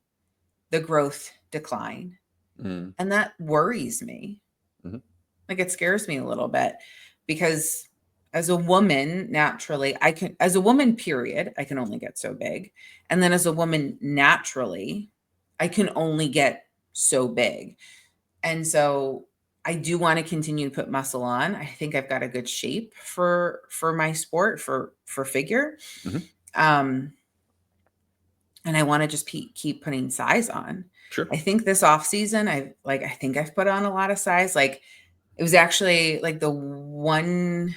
Speaker 2: the growth decline?
Speaker 1: Mm.
Speaker 2: And that worries me.
Speaker 1: Mhm.
Speaker 2: Like it scares me a little bit because as a woman, naturally, as a woman, period, I can only get so big. And then as a woman, naturally, I can only get so big. And so I do want to continue to put muscle on. I think I've got a good shape for my sport, for figure.
Speaker 1: Mhm.
Speaker 2: And I want to just keep putting size on.
Speaker 1: Sure.
Speaker 2: I think this off season, I think I've put on a lot of size. Like, it was actually like the one,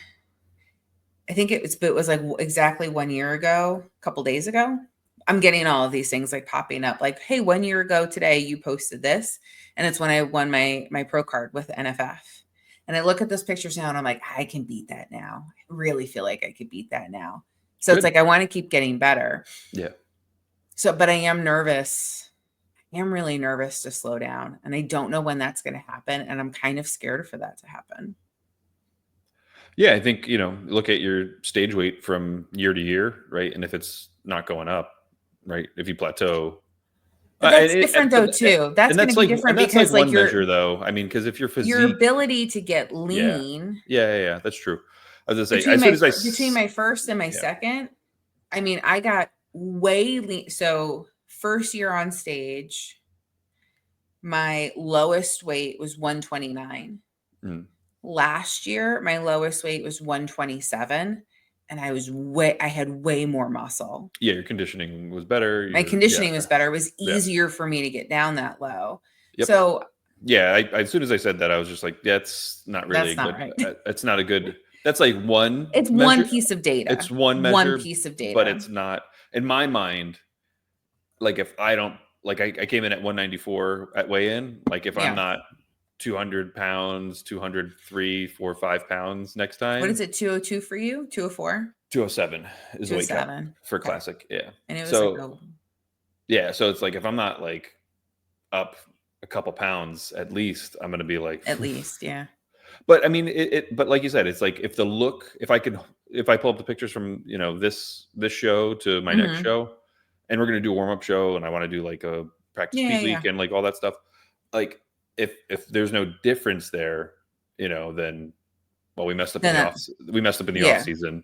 Speaker 2: I think it was like exactly 1 year ago, a couple days ago. I'm getting all of these things like popping up like, hey, 1 year ago today, you posted this. And it's when I won my pro card with NFF. And I look at those pictures now and I'm like, I can beat that now. I really feel like I could beat that now. So it's
Speaker 1: Good.
Speaker 2: like, I want to keep getting better.
Speaker 1: Yeah.
Speaker 2: So, but I am nervous. I am really nervous to slow down. And I don't know when that's going to happen. And I'm kind of scared for that to happen.
Speaker 1: Yeah, I think, look at your stage weight from year to year, right? And if it's not going up, right? If you plateau,
Speaker 2: But that's different though too. That's going to be different
Speaker 1: that's like
Speaker 2: because like
Speaker 1: one measure though. I mean, because if your
Speaker 2: your
Speaker 1: physique,
Speaker 2: ability to get
Speaker 1: yeah,
Speaker 2: lean
Speaker 1: yeah, that's true. I was gonna say, as soon as
Speaker 2: between my first and my
Speaker 1: yeah,
Speaker 2: second, I mean, I got way lean. So first year on stage, my lowest weight was 129.
Speaker 1: mm,
Speaker 2: Last year, my lowest weight was 127, and I had way more muscle.
Speaker 1: yeah, your conditioning was better.
Speaker 2: My conditioning was better. It was
Speaker 1: yeah,
Speaker 2: easier for me to get down that low.
Speaker 1: yep.
Speaker 2: So
Speaker 1: Yeah, as soon as I said that, I was just like, that's not really
Speaker 2: that's not
Speaker 1: good.
Speaker 2: right.
Speaker 1: It's not a good. That's like one
Speaker 2: It's
Speaker 1: measure.
Speaker 2: one piece of data.
Speaker 1: It's one
Speaker 2: One
Speaker 1: measure,
Speaker 2: piece of
Speaker 1: but
Speaker 2: data.
Speaker 1: it's not in my mind. Like if I don't like, I came in at 194 at weigh-in. Like if I'm
Speaker 2: Yeah.
Speaker 1: not 200 pounds, 203, 4, 5 pounds next time.
Speaker 2: What is it? 202 for you? 204?
Speaker 1: 207 is the weight cut
Speaker 2: 207.
Speaker 1: for
Speaker 2: Okay.
Speaker 1: classic. Yeah.
Speaker 2: And it was
Speaker 1: So yeah, so it's like if I'm not like up a couple pounds at least, I'm gonna be like
Speaker 2: at least, yeah.
Speaker 1: But I mean, but like you said, it's like if I pull up the pictures from this show to my next show, and we're gonna do a warm up show, and I want to do like a practice week and like all that stuff. Like if there's no difference there, then we messed up in the off season,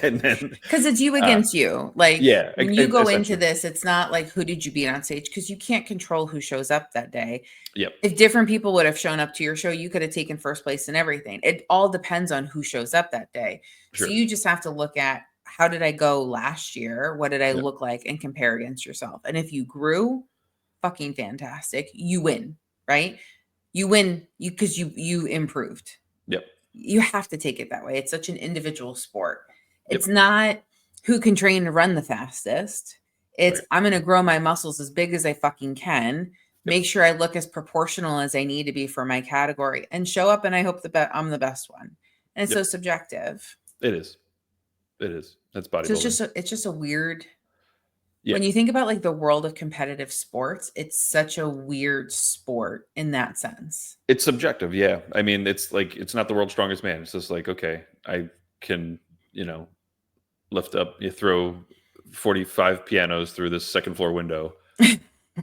Speaker 1: and then
Speaker 2: because it's you against you. Like when you go into this, it's not like who did you beat on stage because you can't control who shows up that day.
Speaker 1: Yep.
Speaker 2: If different people would have shown up to your show, you could have taken first place and everything. It all depends on who shows up that day.
Speaker 1: Sure.
Speaker 2: So you just have to look at how did I go last year? What did I look like and compare against yourself? And if you grew, fucking fantastic. You win, right? You win because you improved.
Speaker 1: Yep.
Speaker 2: You have to take it that way. It's such an individual sport. It's not who can train to run the fastest. It's I'm going to grow my muscles as big as I fucking can. Make sure I look as proportional as I need to be for my category and show up. And I hope I'm the best one. And it's so subjective.
Speaker 1: It is. That's bodybuilding.
Speaker 2: So it's just a weird. When you think about like the world of competitive sports, it's such a weird sport in that sense.
Speaker 1: It's subjective. Yeah. I mean, it's like, it's not the world's strongest man. It's just like, okay, I can, lift up, you throw 45 pianos through this second floor window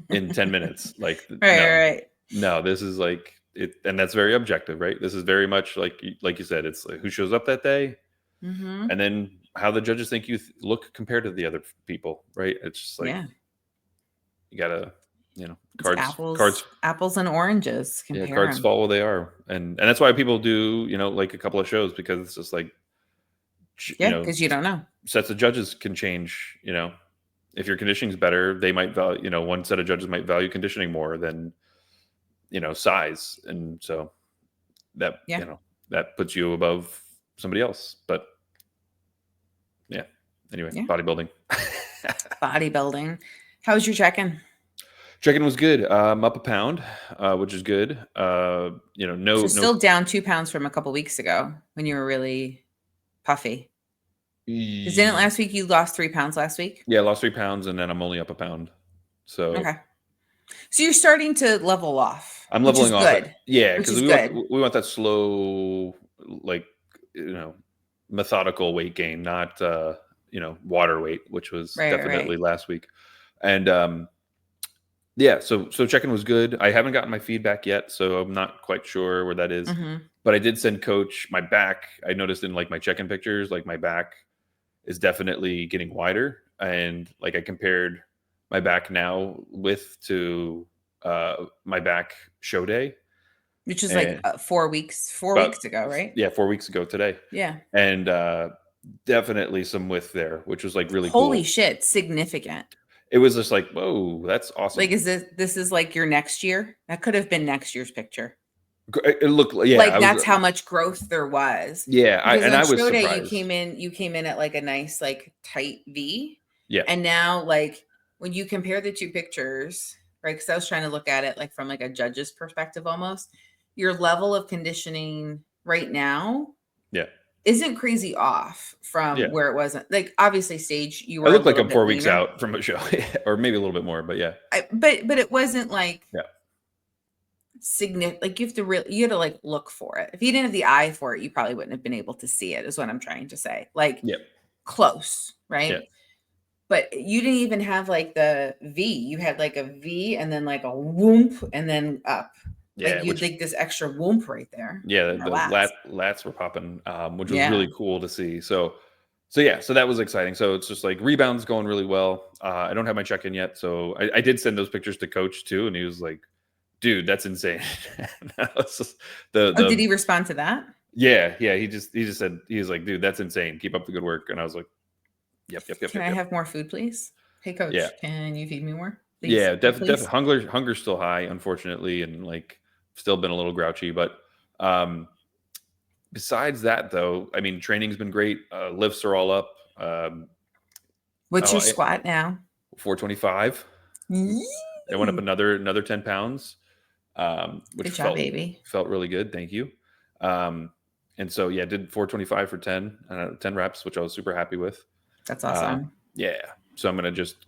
Speaker 1: in 10 minutes. Like,
Speaker 2: right.
Speaker 1: No, this is like it. And that's very objective, right? This is very much like you said, it's like who shows up that day.
Speaker 2: Mm-hmm.
Speaker 1: And then how the judges think you look compared to the other people, right? It's just like you gotta,
Speaker 2: apples and oranges.
Speaker 1: Cards fall where they are, and that's why people do like a couple of shows because it's just like
Speaker 2: because you don't know.
Speaker 1: Sets of judges can change. If your conditioning's better, they might value. One set of judges might value conditioning more than size, and so that that puts you above somebody else. But anyway, bodybuilding.
Speaker 2: How's your check-in?
Speaker 1: Check-in was good. I'm up a pound, which is good.
Speaker 2: Still down 2 pounds from a couple weeks ago when you were really puffy. Because didn't last week you lost 3 pounds last week?
Speaker 1: Yeah, I lost 3 pounds and then I'm only up a pound. So
Speaker 2: okay. So you're starting to level off.
Speaker 1: I'm leveling off.
Speaker 2: Good.
Speaker 1: Yeah, because we want that slow, like methodical weight gain, not water weight, which was definitely last week. And Yeah, so check-in was good. I haven't gotten my feedback yet, so I'm not quite sure where that is.
Speaker 2: Mm-hmm.
Speaker 1: But I did send coach my back. I noticed in like my check-in pictures, like my back is definitely getting wider, and like I compared my back now with to my back show day,
Speaker 2: Which is like
Speaker 1: and
Speaker 2: 4 weeks
Speaker 1: about
Speaker 2: ago, right?
Speaker 1: yeah 4 weeks ago today,
Speaker 2: Yeah.
Speaker 1: and definitely some width there, which was like really
Speaker 2: Holy
Speaker 1: cool.
Speaker 2: shit, significant.
Speaker 1: It was just like, whoa, that's awesome.
Speaker 2: Like, is this is like your next year? That could have been next year's picture.
Speaker 1: It looked yeah,
Speaker 2: Like,
Speaker 1: I was
Speaker 2: that's how much growth there was.
Speaker 1: yeah,
Speaker 2: Because on
Speaker 1: I was
Speaker 2: show day,
Speaker 1: surprised.
Speaker 2: you came in at like a nice, like tight V.
Speaker 1: Yeah,
Speaker 2: And now, like, when you compare the two pictures, right? Because I was trying to look at it like from like a judge's perspective almost. Your level of conditioning right now
Speaker 1: yeah,
Speaker 2: isn't crazy off from
Speaker 1: yeah.
Speaker 2: where it wasn't. Like, obviously, stage, you
Speaker 1: I
Speaker 2: were a
Speaker 1: look like
Speaker 2: little
Speaker 1: I'm
Speaker 2: bit
Speaker 1: 4 weeks
Speaker 2: leaner.
Speaker 1: out from a show, or maybe a little bit more, but yeah,
Speaker 2: But it wasn't like
Speaker 1: yeah,
Speaker 2: significant. Like, you had to like look for it. If you didn't have the eye for it, you probably wouldn't have been able to see it, is what I'm trying to say. Like,
Speaker 1: yeah,
Speaker 2: close,
Speaker 1: yeah,
Speaker 2: right? But you didn't even have like the V. You had like a V and then like a whoomp and then up. Like,
Speaker 1: yeah.
Speaker 2: you'd
Speaker 1: Which
Speaker 2: like this extra whoomp right there
Speaker 1: yeah,
Speaker 2: in our
Speaker 1: the
Speaker 2: lats.
Speaker 1: lats were popping, which was
Speaker 2: Yeah.
Speaker 1: really cool to see. So yeah, so that was exciting. So it's just like rebounds going really well. I don't have my check in yet, so I did send those pictures to coach too, and he was like, "Dude, that's insane." That was just
Speaker 2: Oh, did
Speaker 1: the
Speaker 2: he respond to that?
Speaker 1: yeah. He just said he was like, "Dude, that's insane. Keep up the good work." And I was like, "Yep, yep, yep,
Speaker 2: Can
Speaker 1: yep,
Speaker 2: I
Speaker 1: yep."
Speaker 2: have more food, please? Hey,
Speaker 1: Yeah,
Speaker 2: coach, can you feed me more? Please.
Speaker 1: yeah,
Speaker 2: Please.
Speaker 1: definitely. Hunger's still high, unfortunately, and like still been a little grouchy. But besides that, though, I mean, training's been great. Lifts are all up.
Speaker 2: What's
Speaker 1: Oh,
Speaker 2: your squat now?
Speaker 1: 425. I went up
Speaker 2: Yee.
Speaker 1: another 10 pounds, which
Speaker 2: Good job, baby.
Speaker 1: felt really good. Thank you. Um, and so yeah, did 425 for 10 reps, which I was super happy with.
Speaker 2: That's awesome.
Speaker 1: Yeah, so I'm gonna just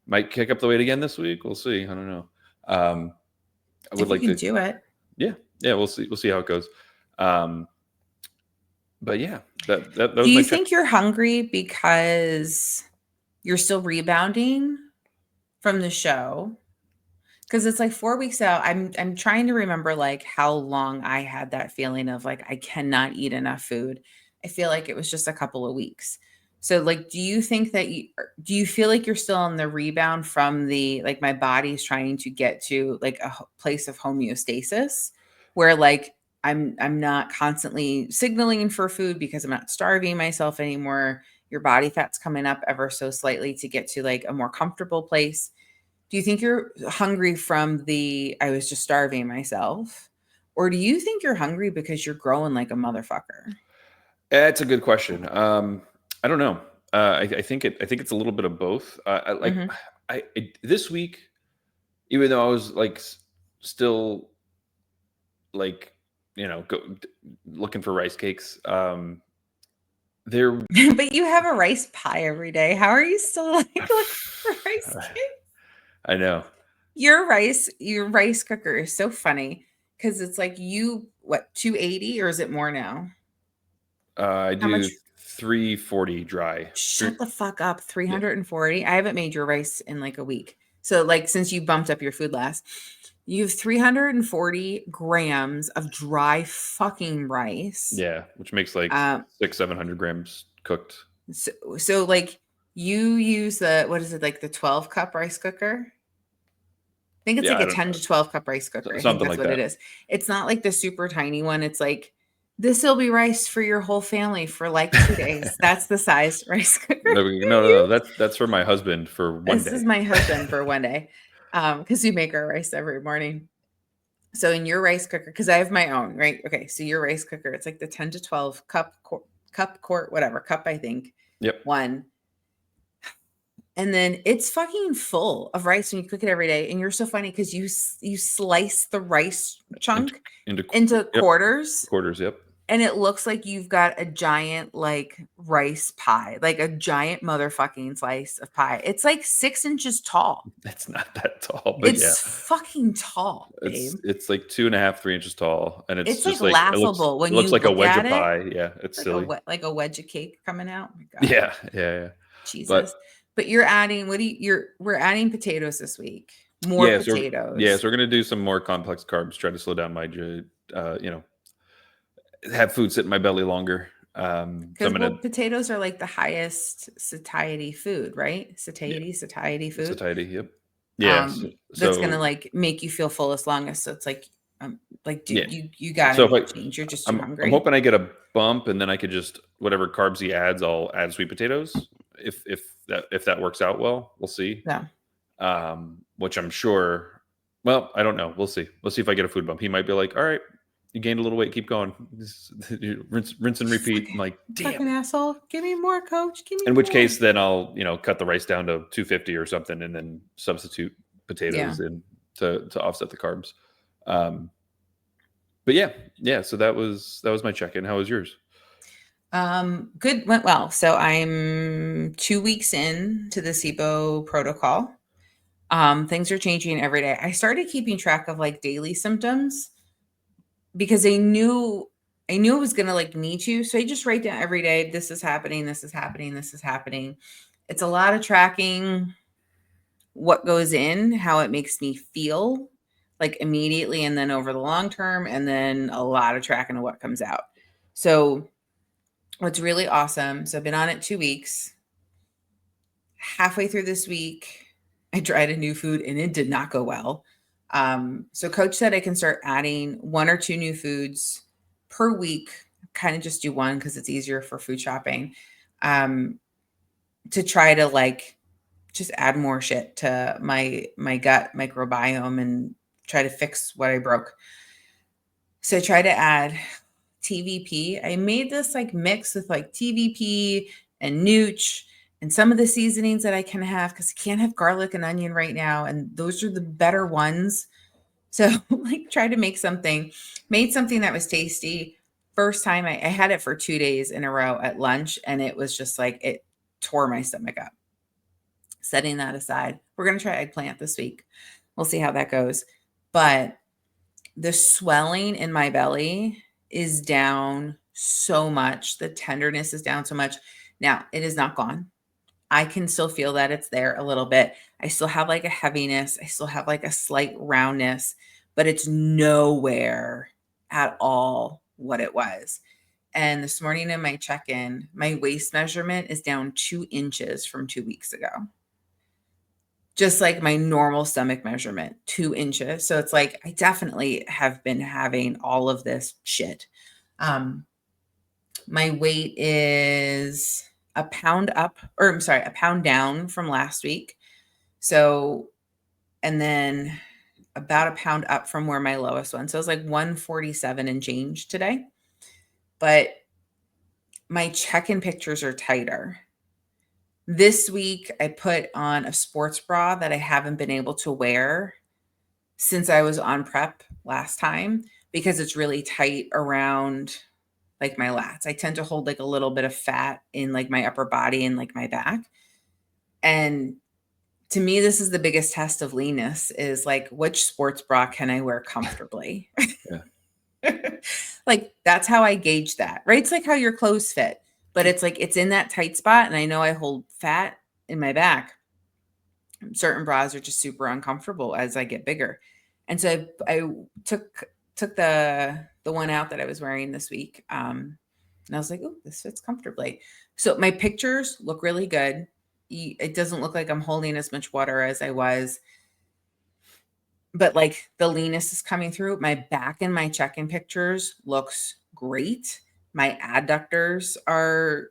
Speaker 1: might kick up the weight again this week. We'll see. I don't know. I would
Speaker 2: If you
Speaker 1: like
Speaker 2: can
Speaker 1: to.
Speaker 2: do it.
Speaker 1: Yeah, yeah. We'll see how it goes. Um, but yeah, that
Speaker 2: Do
Speaker 1: was my
Speaker 2: you
Speaker 1: check.
Speaker 2: think you're hungry because you're still rebounding from the show? Because it's like 4 weeks out. I'm trying to remember like how long I had that feeling of like I cannot eat enough food. I feel like it was just a couple of weeks. So like, do you feel like you're still on the rebound from the like my body's trying to get to like a place of homeostasis where like I'm not constantly signaling for food because I'm not starving myself anymore. Your body fat's coming up ever so slightly to get to like a more comfortable place. Do you think you're hungry from the I was just starving myself? Or do you think you're hungry because you're growing like a motherfucker?
Speaker 1: That's a good question. I don't know. I think it's a little bit of both.
Speaker 2: Mhm.
Speaker 1: This week, even though I was like still like looking for rice cakes, there
Speaker 2: But you have a rice pie every day. How are you still like looking for rice cake?
Speaker 1: I know.
Speaker 2: Your rice cooker is so funny because it's like you what 280 or is it more now?
Speaker 1: I
Speaker 2: How
Speaker 1: do
Speaker 2: much
Speaker 1: 340 dry.
Speaker 2: Shut the fuck up.
Speaker 1: Yeah,
Speaker 2: 340. I haven't made your rice in like a week. So like since you bumped up your food last, you have 340 grams of dry fucking rice.
Speaker 1: yeah, which makes like
Speaker 2: Um,
Speaker 1: 700 grams cooked.
Speaker 2: so like you use the what is it like the 12 cup rice cooker? I think it's
Speaker 1: Yeah,
Speaker 2: like
Speaker 1: I
Speaker 2: a
Speaker 1: don't
Speaker 2: 10
Speaker 1: know,
Speaker 2: to 12 cup rice cooker. I think
Speaker 1: something
Speaker 2: that's
Speaker 1: like
Speaker 2: what it
Speaker 1: that.
Speaker 2: is. It's not like the super tiny one. It's like this will be rice for your whole family for like 2 days. That's the size rice cooker
Speaker 1: No,
Speaker 2: you use.
Speaker 1: that's for my husband for one
Speaker 2: This is
Speaker 1: day.
Speaker 2: my husband for one day. Because we make our rice every morning. So in your rice cooker, because I have my own, right? Okay, so your rice cooker, it's like the 10 to 12 quart, whatever, cup, I think,
Speaker 1: Yep.
Speaker 2: one. And then it's fucking full of rice when you cook it every day. And you're so funny because you slice the rice
Speaker 1: Into
Speaker 2: chunk
Speaker 1: into
Speaker 2: into
Speaker 1: yep
Speaker 2: quarters
Speaker 1: quarters. Yep.
Speaker 2: and it looks like you've got a giant like rice pie, like a giant motherfucking slice of pie. It's like 6 inches tall.
Speaker 1: It's not that tall, but yeah,
Speaker 2: It's fucking tall, babe.
Speaker 1: it's like 2.5, 3 inches tall, and it's
Speaker 2: It's like
Speaker 1: just like
Speaker 2: laughable
Speaker 1: it
Speaker 2: when
Speaker 1: looks
Speaker 2: you
Speaker 1: like a
Speaker 2: look
Speaker 1: wedge
Speaker 2: at
Speaker 1: of
Speaker 2: it,
Speaker 1: pie. Yeah, it's silly.
Speaker 2: like a wedge of cake coming out. Oh my god,
Speaker 1: Yeah, yeah, yeah. But
Speaker 2: Jesus. But you're adding, we're adding potatoes this week. More
Speaker 1: Yeah, so
Speaker 2: potatoes.
Speaker 1: we're gonna do some more complex carbs. Try to slow down my, you know, have food sit in my belly longer. So
Speaker 2: Because,
Speaker 1: I'm
Speaker 2: well,
Speaker 1: gonna
Speaker 2: potatoes are like the highest satiety food, right?
Speaker 1: yeah,
Speaker 2: Satiety food.
Speaker 1: satiety. Yep. Yeah. So,
Speaker 2: That's gonna
Speaker 1: so
Speaker 2: like make you feel fullest longest. So it's like
Speaker 1: yeah.
Speaker 2: dude, you gotta
Speaker 1: So if
Speaker 2: make a change. You're just too
Speaker 1: I'm
Speaker 2: hungry.
Speaker 1: hoping I get a bump, and then I could just whatever carbs he adds, I'll add sweet potatoes. If that works out well, we'll see.
Speaker 2: Yeah.
Speaker 1: Which I'm sure. Well, I don't know. We'll see. We'll see if I get a food bump. He might be like, "All right, you gained a little weight. Keep going. Rinse and repeat." I'm like,
Speaker 2: Fucking
Speaker 1: damn.
Speaker 2: asshole. Give me more, coach. Give me
Speaker 1: In which
Speaker 2: more.
Speaker 1: case, then I'll cut the rice down to 250 or something, and then substitute
Speaker 2: Yeah.
Speaker 1: potatoes in to offset the carbs. Um, but yeah. So that was my check-in. How was yours?
Speaker 2: Good, went well. So I'm 2 weeks in to the SIBO protocol. Things are changing every day. I started keeping track of like daily symptoms because I knew it was gonna like need to. So I just write down every day, this is happening, this is happening, this is happening. It's a lot of tracking what goes in, how it makes me feel like immediately and then over the long term, and then a lot of tracking of what comes out. So what's really awesome, so I've been on it 2 weeks. Halfway through this week, I tried a new food and it did not go well. So coach said I can start adding 1 or 2 new foods per week, kind of just do one because it's easier for food shopping, to try to like just add more shit to my gut microbiome and try to fix what I broke. So I try to add TVP. I made this like mix with like TVP and nooch and some of the seasonings that I can have because I can't have garlic and onion right now. And those are the better ones. So like try to make something, made something that was tasty. First time I had it for 2 days in a row at lunch, and it was just like it tore my stomach up. Setting that aside, we're going to try eggplant this week. We'll see how that goes. But the swelling in my belly is down so much. The tenderness is down so much. Now, it is not gone. I can still feel that it's there a little bit. I still have like a heaviness. I still have like a slight roundness, but it's nowhere at all what it was. And this morning in my check in, my waist measurement is down 2 inches from 2 weeks ago, just like my normal stomach measurement, 2 inches. So it's like I definitely have been having all of this shit. My weight is a pound up, or I'm sorry, a pound down from last week. So, and then about a pound up from where my lowest one. So it's like 147 and change today. But my check-in pictures are tighter. This week, I put on a sports bra that I haven't been able to wear since I was on prep last time because it's really tight around like my lats. I tend to hold like a little bit of fat in like my upper body and like my back. And to me, this is the biggest test of leanness is like, which sports bra can I wear comfortably?
Speaker 1: Yeah.
Speaker 2: Like, that's how I gauge that, right? It's like how your clothes fit, but it's like, it's in that tight spot. And I know I hold fat in my back. Certain bras are just super uncomfortable as I get bigger. And so I took the one out that I was wearing this week. And I was like, oh, this fits comfortably. So my pictures look really good. It doesn't look like I'm holding as much water as I was, but like the leanness is coming through. My back in my check-in pictures looks great. My adductors are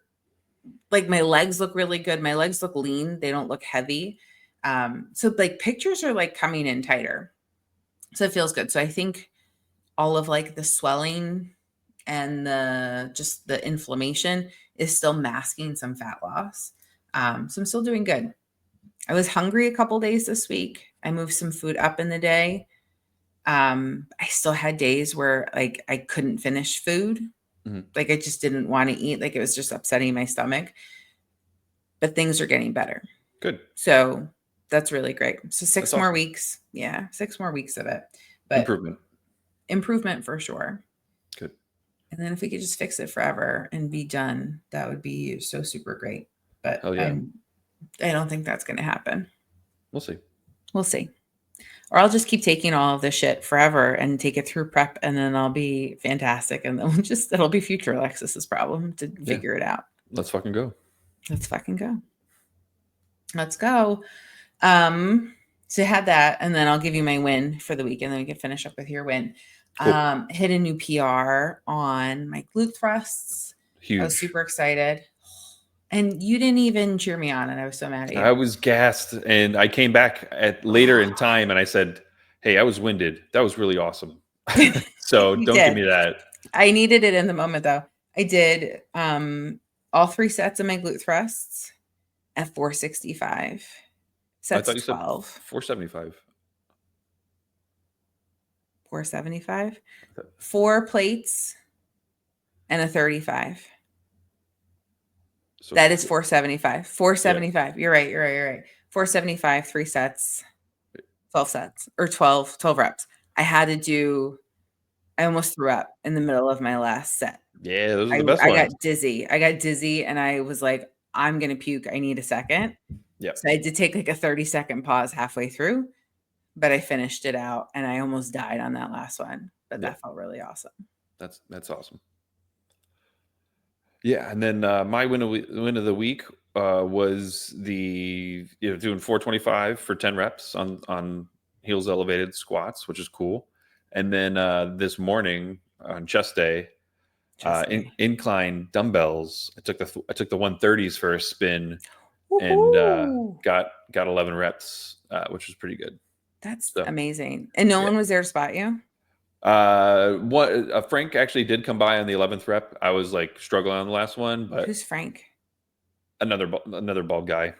Speaker 2: like, my legs look really good. My legs look lean. They don't look heavy. So like pictures are like coming in tighter. So it feels good. So I think all of like the swelling and just the inflammation is still masking some fat loss. So I'm still doing good. I was hungry a couple days this week. I moved some food up in the day. I still had days where like I couldn't finish food.
Speaker 1: Mhm.
Speaker 2: Like I just didn't want to eat. Like it was just upsetting my stomach. But things are getting better.
Speaker 1: Good.
Speaker 2: So that's really great. So
Speaker 1: That's
Speaker 2: 6 more
Speaker 1: awesome.
Speaker 2: weeks. Yeah, 6 more weeks of it. But
Speaker 1: Improvement.
Speaker 2: improvement for sure.
Speaker 1: Good.
Speaker 2: And then if we could just fix it forever and be done, that would be so super great. But
Speaker 1: Hell yeah.
Speaker 2: I don't think that's going to happen.
Speaker 1: We'll see.
Speaker 2: We'll see. Or I'll just keep taking all of this shit forever and take it through prep, and then I'll be fantastic. And then it'll be future Alexis's problem to figure it out.
Speaker 1: Let's fucking go.
Speaker 2: Let's fucking go. Let's go. So I had that, and then I'll give you my win for the week, and then we can finish up with your win. Cool. Hit a new PR on my glute thrusts.
Speaker 1: Huge.
Speaker 2: I was super excited. And you didn't even cheer me on, and I was so mad at you.
Speaker 1: I was gassed, and I came back at later in time, and I said, "Hey, I was winded. That was really awesome." So don't give me that.
Speaker 2: I needed it in the moment, though. I did all 3 sets of my glute thrusts at 465. Sets
Speaker 1: I thought you
Speaker 2: 12.
Speaker 1: said 475.
Speaker 2: 475. 4 plates and a 35. So that is 475. 475. Yeah. You're right. 475, 3 sets, 12 sets, or 12 reps. I almost threw up in the middle of my last set.
Speaker 1: Yeah, those are the best
Speaker 2: ones.
Speaker 1: I
Speaker 2: got dizzy, and I was like, I'm going to puke. I need a second.
Speaker 1: Yeah.
Speaker 2: So I had to take like a 30-second pause halfway through, but I finished it out, and I almost died on that last one. But that felt really awesome.
Speaker 1: That's awesome. Yeah, and then my win of the week was doing 425 for 10 reps on heels elevated squats, which is cool. And then this morning on chest day, incline dumbbells. I took the 130s for a spin. Woo-hoo! And got 11 reps, which was pretty good.
Speaker 2: That's amazing. And no one was there to spot you?
Speaker 1: Frank actually did come by on the 11th rep. I was like struggling on the last one, but
Speaker 2: who's Frank?
Speaker 1: Another bald guy.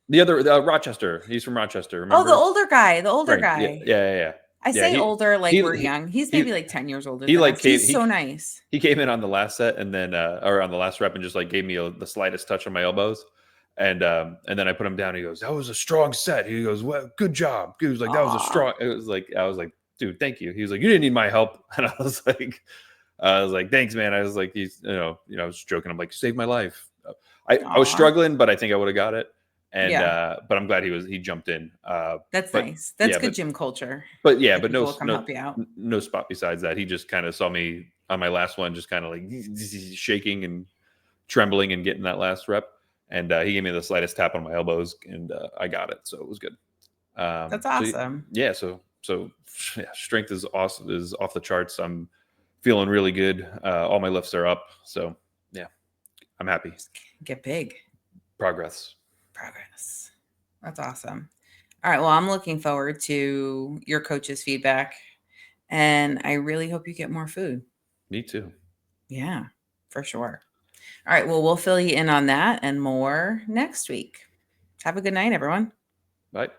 Speaker 1: The other Rochester. He's from Rochester. Remember?
Speaker 2: Oh, the older guy. Frank.
Speaker 1: Yeah.
Speaker 2: I say older, like we're young. He's maybe like 10 years older. He's so nice.
Speaker 1: He came in on the last set and then, or on the last rep, and just like gave me the slightest touch on my elbows. And then I put him down. He goes, "That was a strong set." He goes, "Well, good job." He was like, "That was a strong." It was like, I was like, "Dude, thank you." He was like, "You didn't need my help," and I was like, "Thanks, man." I was like, "He's, I was joking. I'm like, "Saved my life." I was struggling, but I think I would have got it. And but I'm glad he jumped in.
Speaker 2: That's nice. That's good gym culture.
Speaker 1: But no
Speaker 2: help you out.
Speaker 1: No spot besides that. He just kind of saw me on my last one, just kind of like shaking and trembling and getting that last rep. And he gave me the slightest tap on my elbows, and I got it. So it was good.
Speaker 2: That's awesome.
Speaker 1: So strength is awesome, is off the charts. I'm feeling really good. All my lifts are up. So yeah, I'm happy.
Speaker 2: Get big.
Speaker 1: Progress.
Speaker 2: That's awesome. All right. Well, I'm looking forward to your coach's feedback, and I really hope you get more food.
Speaker 1: Me too.
Speaker 2: Yeah, for sure. All right. Well, we'll fill you in on that and more next week. Have a good night, everyone.
Speaker 1: Bye.